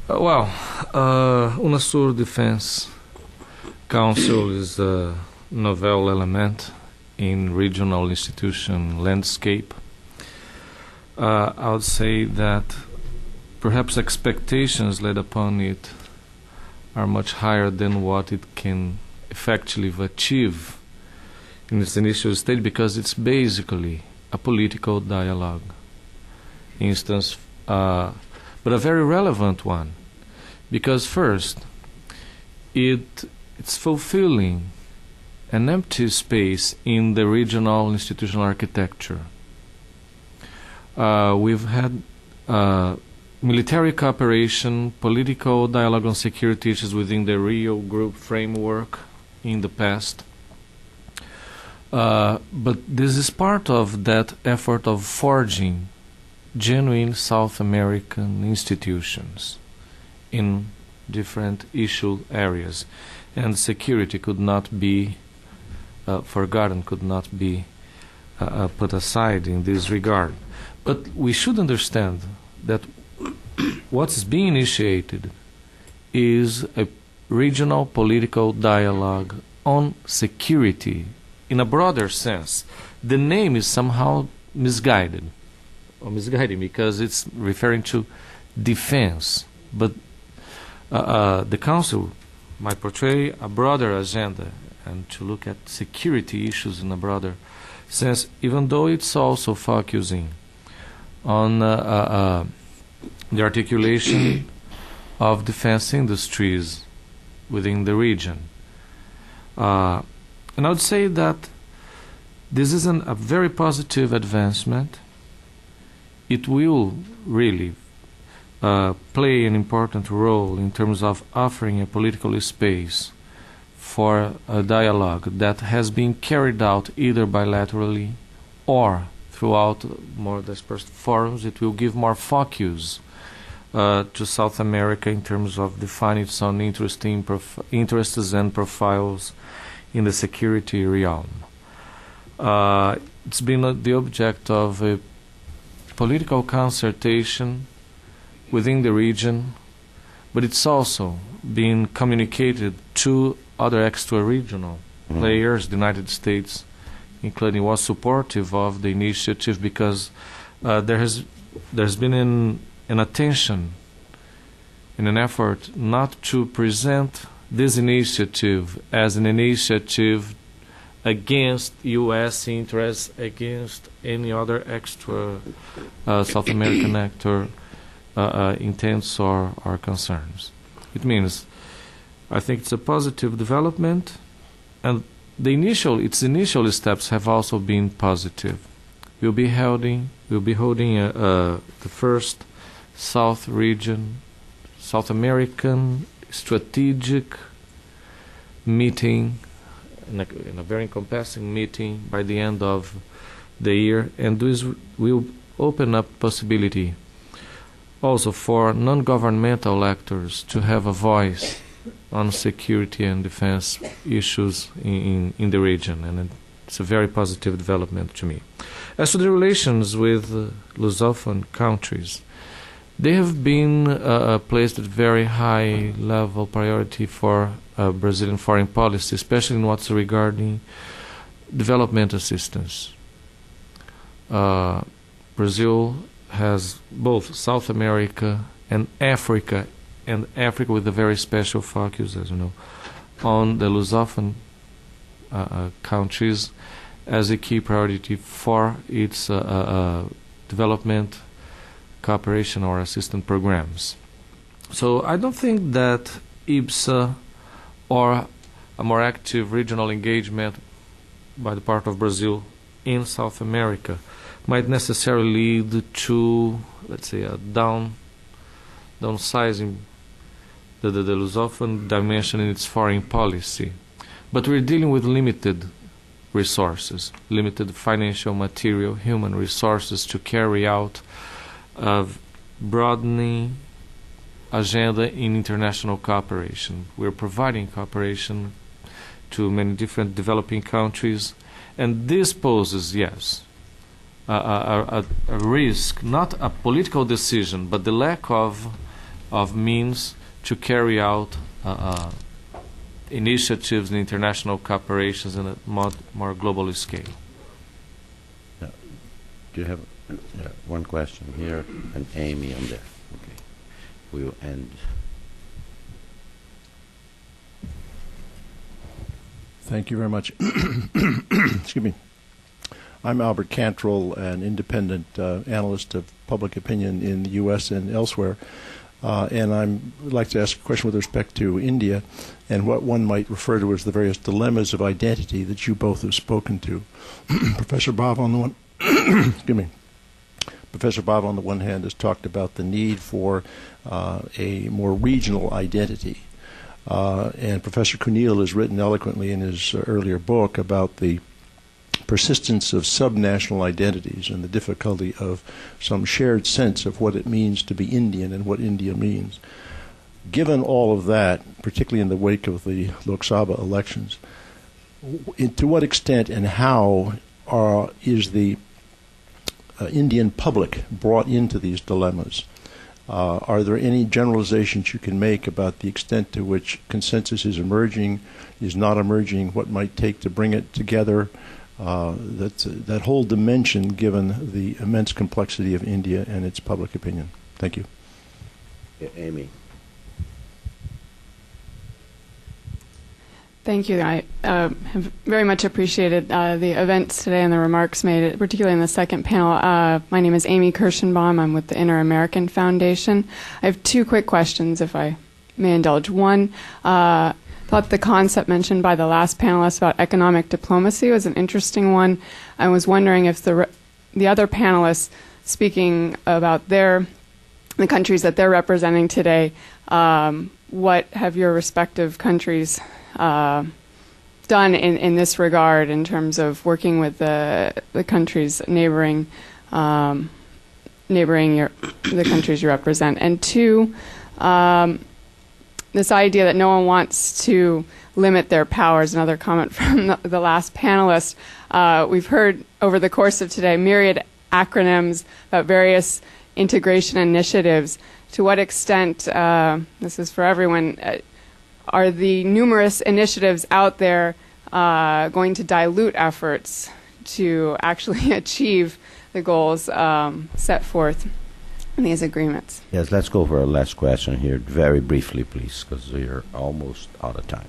UNASUR Defense Council is a novel element in regional institution landscape. I would say that perhaps expectations laid upon it are much higher than what it can effectively achieve in its initial stage, because it's basically a political dialogue instance, but a very relevant one, because first it's fulfilling an empty space in the regional institutional architecture. We've had military cooperation, political dialogue on security issues within the Rio Group framework in the past. But this is part of that effort of forging genuine South American institutions in different issue areas. And security could not be forgotten, could not be put aside in this regard. But we should understand that what's being initiated is a regional political dialogue on security in a broader sense. The name is somehow misguided, or misguiding, because it's referring to defense. But the Council might portray a broader agenda and to look at security issues in a broader sense, even though it's also focusing on the articulation of defense industries within the region. And I would say that this is a very positive advancement. It will really play an important role in terms of offering a political space for a dialogue that has been carried out either bilaterally or throughout more dispersed forums. It will give more focus to South America in terms of defining its own interests and profiles in the security realm. It's been the object of a political consultation within the region, but it's also been communicated to other extra-regional players. The United States, including, was supportive of the initiative because there's been an attention in an effort not to present this initiative as an initiative against U.S. interests, against any other extra South American actor intents or concerns. It means, I think it's a positive development, and its initial steps have also been positive. We'll be holding the first South American strategic meeting, in a very encompassing meeting by the end of the year, and this will open up possibility also for non-governmental actors to have a voice on security and defense issues in the region, and it's a very positive development to me. As to the relations with Lusophone countries, they have been placed at very high level priority for Brazilian foreign policy, especially in what's regarding development assistance. Brazil has both South America and Africa with a very special focus, as you know, on the Lusophone countries as a key priority for its development cooperation or assistance programs. So I don't think that IBSA or a more active regional engagement by the part of Brazil in South America might necessarily lead to, let's say, a downsizing the Lusophone dimension in its foreign policy. But we're dealing with limited resources, limited financial, material, human resources to carry out a broadening agenda in international cooperation. We're providing cooperation to many different developing countries, and this poses, yes, a risk, not a political decision, but the lack of means to carry out initiatives in international cooperations on a more global scale. Do you have one question here and Amy on there? Okay, we will end. Thank you very much. Excuse me. I'm Albert Cantrell, an independent analyst of public opinion in the U.S. and elsewhere. And I'd like to ask a question with respect to India and what one might refer to as the various dilemmas of identity that you both have spoken to. Professor Bava on the one excuse me. Professor Bava on the one hand has talked about the need for a more regional identity. And Professor Kunil has written eloquently in his earlier book about the persistence of subnational identities and the difficulty of some shared sense of what it means to be Indian and what India means. Given all of that, particularly in the wake of the Lok Sabha elections, to what extent and how is the Indian public brought into these dilemmas? Are there any generalizations you can make about the extent to which consensus is emerging, is not emerging, what might take to bring it together? That whole dimension, given the immense complexity of India and its public opinion. Thank you. Amy. Thank you. I have very much appreciated the events today and the remarks made, particularly in the second panel. My name is Amy Kirschenbaum. I'm with the Inter-American Foundation. I have two quick questions, if I may indulge. One, thought the concept mentioned by the last panelist about economic diplomacy was an interesting one. I was wondering if the other panelists speaking about the countries that they're representing today, what have your respective countries done in this regard in terms of working with the countries neighboring the countries you represent? And two, this idea that no one wants to limit their powers, another comment from the last panelist. We've heard over the course of today myriad acronyms about various integration initiatives. To what extent, this is for everyone, are the numerous initiatives out there going to dilute efforts to actually achieve the goals set forth in these agreements? Yes, let's go for our last question here, very briefly, please, because we're almost out of time.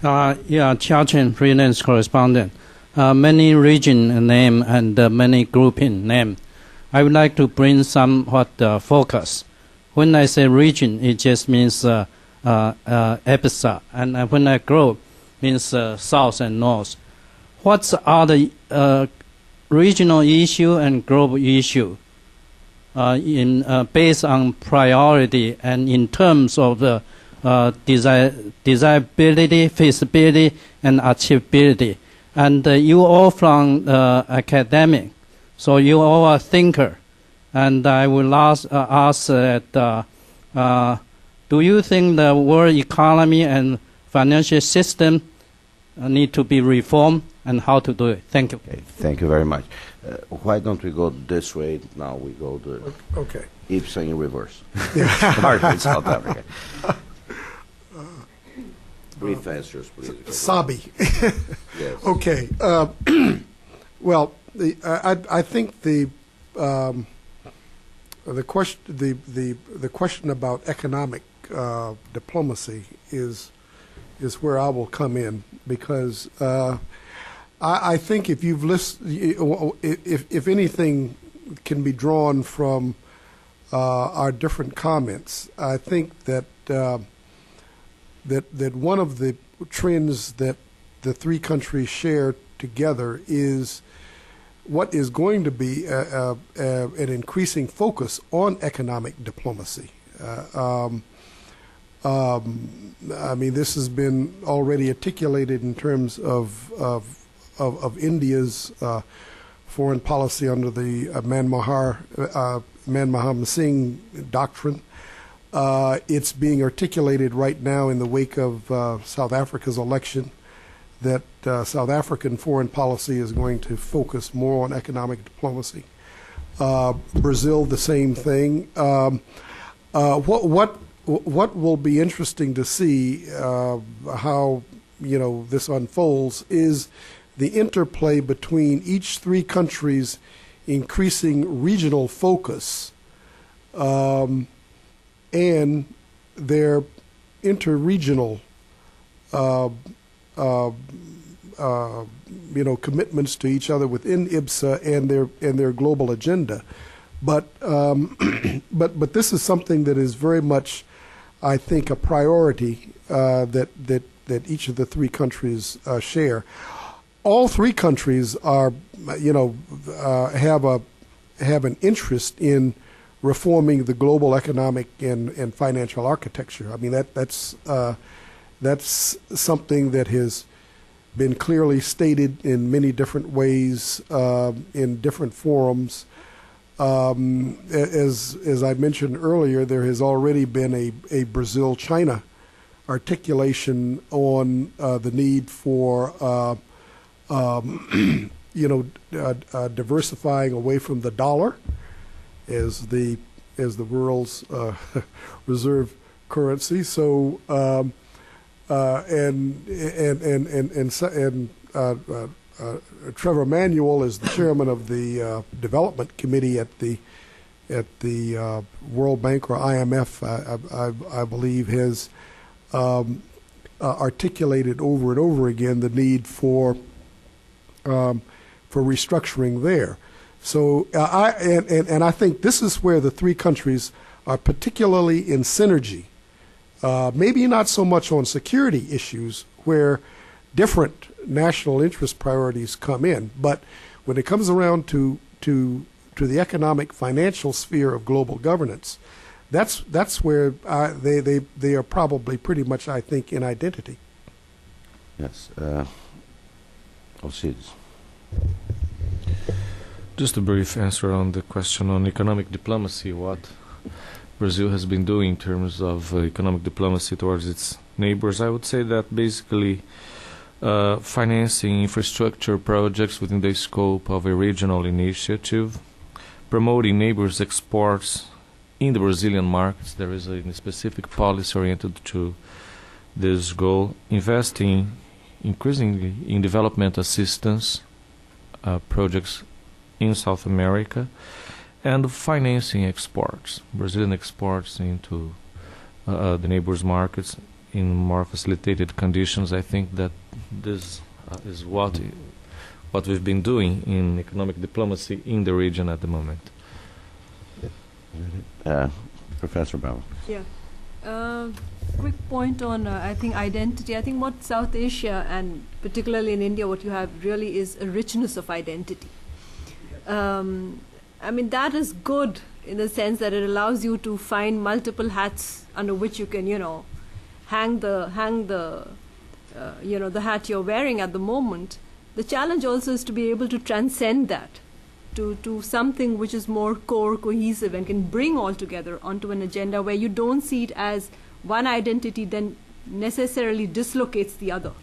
Chia Chen, freelance correspondent. Many region name and many grouping name. I would like to bring somewhat focus. When I say region, it just means IBSA, and when I group, means south and north. What are the regional issue and global issue? Based on priority and in terms of the desirability, feasibility, and achievability. And you all from academic, so you all are thinker. And I will ask that, do you think the world economy and financial system need to be reformed, and how to do it? Thank you. Okay, thank you very much. Why don't we go this way? Now we go to IBSA in reverse. Start with South Africa. Brief answers, please. Sabi. Yes. Okay. Well, I think the question about economic diplomacy is where I will come in, because I think if you've listened, if anything can be drawn from our different comments, I think that that one of the trends that the three countries share together is what is going to be an increasing focus on economic diplomacy. I mean, this has been already articulated in terms of India's foreign policy under the Manmohan Singh doctrine. It's being articulated right now in the wake of South Africa's election that South African foreign policy is going to focus more on economic diplomacy. Brazil, the same thing. What will be interesting to see how this unfolds is the interplay between each three countries' increasing regional focus and their interregional commitments to each other within IBSA and their global agenda. But this is something that is very much, I think, a priority that each of the three countries share. All three countries are, have an interest in reforming the global economic and financial architecture. I mean, that's something that has been clearly stated in many different ways in different forums. As I mentioned earlier, there has already been a Brazil-China articulation on the need for diversifying away from the dollar as the world's reserve currency. So Trevor Manuel is the chairman of the development committee at the World Bank or IMF. I believe has articulated over and over again the need for restructuring there. So I think this is where the three countries are particularly in synergy. Maybe not so much on security issues where different national interest priorities come in, but when it comes around to the economic financial sphere of global governance, that's where they are probably pretty much, I think, in identity. Yes, Alcides. Just a brief answer on the question on economic diplomacy, what Brazil has been doing in terms of economic diplomacy towards its neighbors. I would say that basically financing infrastructure projects within the scope of a regional initiative, promoting neighbors' exports in the Brazilian markets. There is a specific policy oriented to this goal, investing increasingly in development assistance projects in South America, and financing exports, Brazilian exports into the neighbors' markets in more facilitated conditions. I think that this is what we've been doing in economic diplomacy in the region at the moment. Professor Bauer. Yeah. Quick point on, I think, identity. I think what South Asia, and particularly in India, what you have really is a richness of identity. I mean, that is good in the sense that it allows you to find multiple hats under which you can, hang the hat you're wearing at the moment. The challenge also is to be able to transcend that to something which is more core, cohesive, and can bring all together onto an agenda where you don't see it as one identity then necessarily dislocates the other,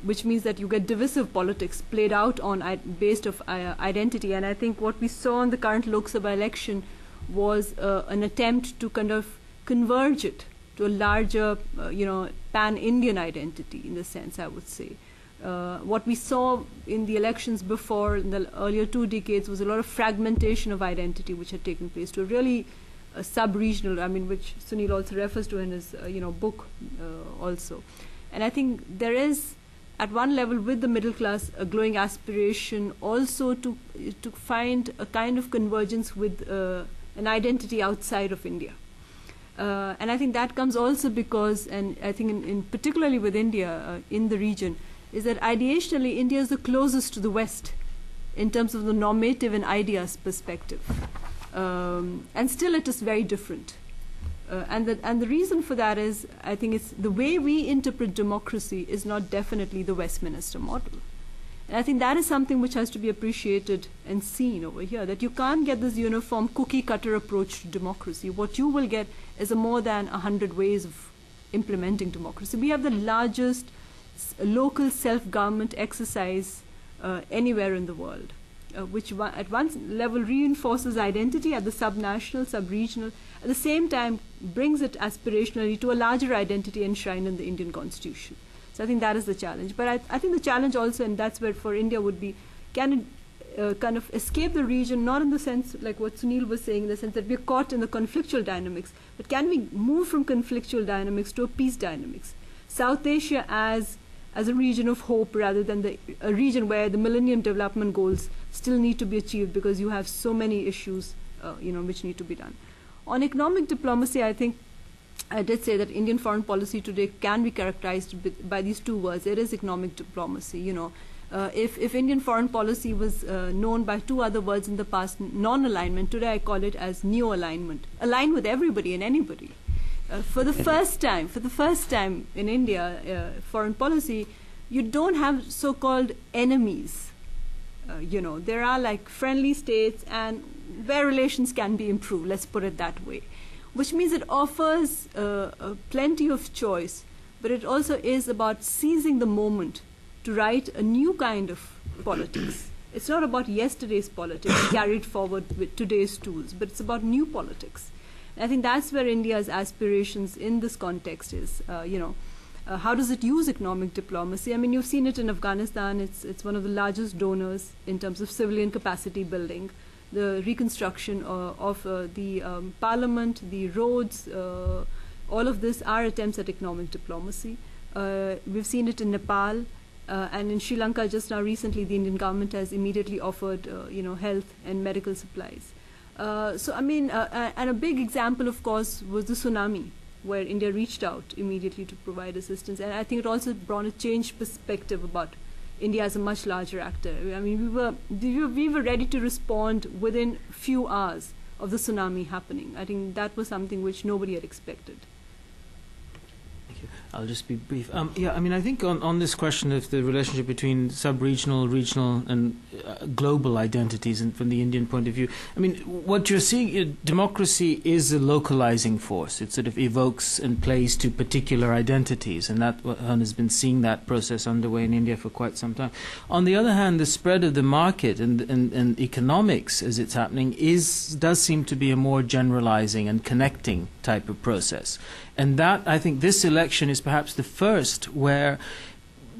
which means that you get divisive politics played out on based of identity. And I think what we saw in the current Lok Sabha election was an attempt to kind of converge it to a larger, pan-Indian identity in the sense, I would say. What we saw in the elections before, in the earlier 2 decades, was a lot of fragmentation of identity which had taken place to a really sub-regional, which Sunil also refers to in his book also. And I think there is, at one level, with the middle class, a growing aspiration also to find a kind of convergence with an identity outside of India. And I think that comes also because, and I think in particularly with India in the region, is that ideationally India is the closest to the West in terms of the normative and ideas perspective. And still it is very different. And the reason for that is, I think it's the way we interpret democracy is not definitely the Westminster model. And I think that is something which has to be appreciated and seen over here, that you can't get this uniform cookie-cutter approach to democracy. What you will get is more than 100 ways of implementing democracy. We have the largest local self-government exercise anywhere in the world, which at one level reinforces identity at the sub-national, sub-regional, at the same time brings it aspirationally to a larger identity enshrined in the Indian Constitution. So I think that is the challenge. But I think the challenge also, and that's where for India would be, can it kind of escape the region, not in the sense like what Sunil was saying, in the sense that we're caught in the conflictual dynamics, but can we move from conflictual dynamics to a peace dynamics? South Asia as a region of hope rather than a region where the Millennium Development Goals still need to be achieved because you have so many issues which need to be done. On economic diplomacy, I think I did say that Indian foreign policy today can be characterized by these two words. It is economic diplomacy. If Indian foreign policy was known by two other words in the past, non-alignment, today I call it as neo-alignment. Align with everybody and anybody. For the first time in India, foreign policy, you don't have so-called enemies. There are like friendly states and where relations can be improved, let's put it that way. Which means it offers plenty of choice, but it also is about seizing the moment to write a new kind of politics. It's not about yesterday's politics carried forward with today's tools, but it's about new politics. I think that's where India's aspirations in this context is, how does it use economic diplomacy? I mean, you've seen it in Afghanistan. It's one of the largest donors in terms of civilian capacity building, the reconstruction of the parliament, the roads, all of this are attempts at economic diplomacy. We've seen it in Nepal, and in Sri Lanka just now recently, the Indian government has immediately offered, health and medical supplies. And a big example, of course, was the tsunami, where India reached out immediately to provide assistance. And I think it also brought a changed perspective about India as a much larger actor. I mean, we were ready to respond within few hours of the tsunami happening. I think that was something which nobody had expected. Thank you. I'll just be brief. I think on this question of the relationship between sub-regional, regional, and global identities, and from the Indian point of view, I mean, what you're seeing, democracy is a localizing force. It sort of evokes and plays to particular identities, and that one has been seeing that process underway in India for quite some time. On the other hand, the spread of the market and economics as it's happening does seem to be a more generalizing and connecting type of process. And that, I think, this election is perhaps the first where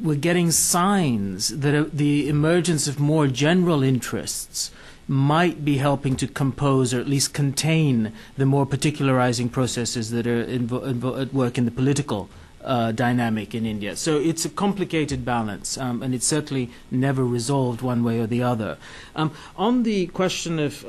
we're getting signs that the emergence of more general interests might be helping to compose or at least contain the more particularizing processes that are at work in the political dynamic in India. So it's a complicated balance, and it's certainly never resolved one way or the other. On the question of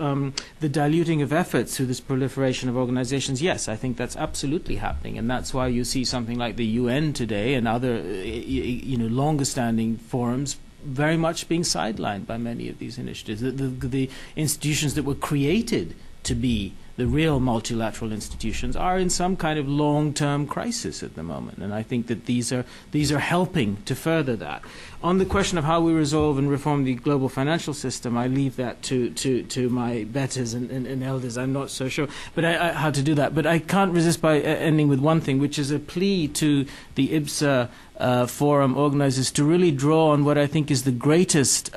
the diluting of efforts through this proliferation of organizations, yes, I think that's absolutely happening, and that's why you see something like the UN today and other longer-standing forums very much being sidelined by many of these initiatives. The institutions that were created to be the real multilateral institutions are in some kind of long-term crisis at the moment, and I think that these are helping to further that. On the question of how we resolve and reform the global financial system, I leave that to my betters and elders. I'm not so sure, but how to do that. But I can't resist by ending with one thing, which is a plea to the IBSA forum organizers to really draw on what I think is the greatest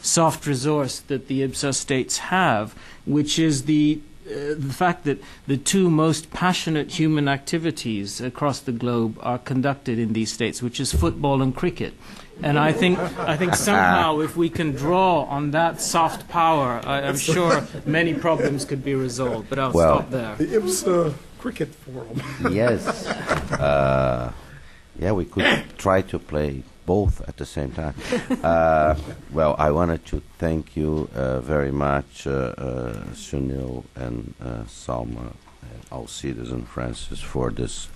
soft resource that the IBSA states have, which is the fact that the two most passionate human activities across the globe are conducted in these states, which is football and cricket. And I think somehow if we can draw on that soft power, I'm sure many problems could be resolved. But I'll stop there. The IBSA Cricket Forum. Yes. We could try to play both at the same time. I wanted to thank you very much, Sunil and Salma, Alcides and Francis for this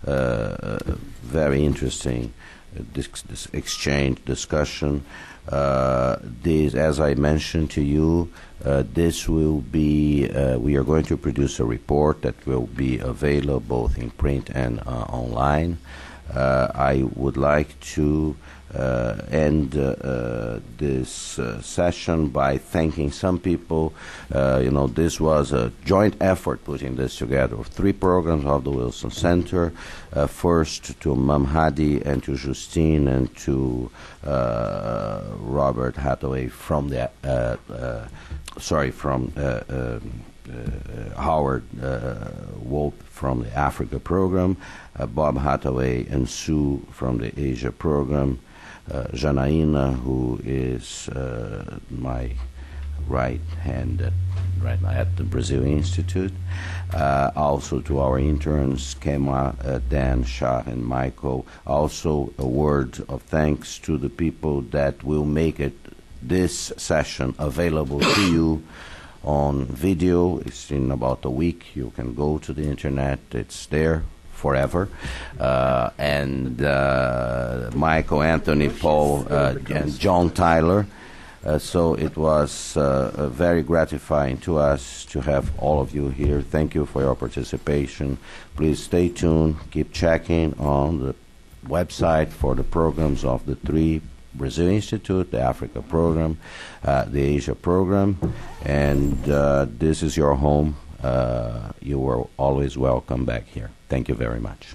very interesting this exchange, discussion. This, as I mentioned to you, this will be, we are going to produce a report that will be available both in print and online. I would like to end this session by thanking some people. This was a joint effort putting this together of 3 programs of the Wilson Center. First to Mamhadi and to Justine and to Robert Hathaway from the Howard Wolf from the Africa program, Bob Hathaway and Sue from the Asia program, Janaína, who is my right hand at the Brazil Institute. Also to our interns, Kema, Dan, Shah, and Michael. Also a word of thanks to the people that will make this session available to you on video. It's in about a week. You can go to the internet. It's there forever. And Michael, Anthony, Paul, and John Tyler. So it was very gratifying to us to have all of you here. Thank you for your participation. Please stay tuned. Keep checking on the website for the programs of the 3 Brazil Institute, the Africa program, the Asia program, and this is your home. You are always welcome back here. Thank you very much.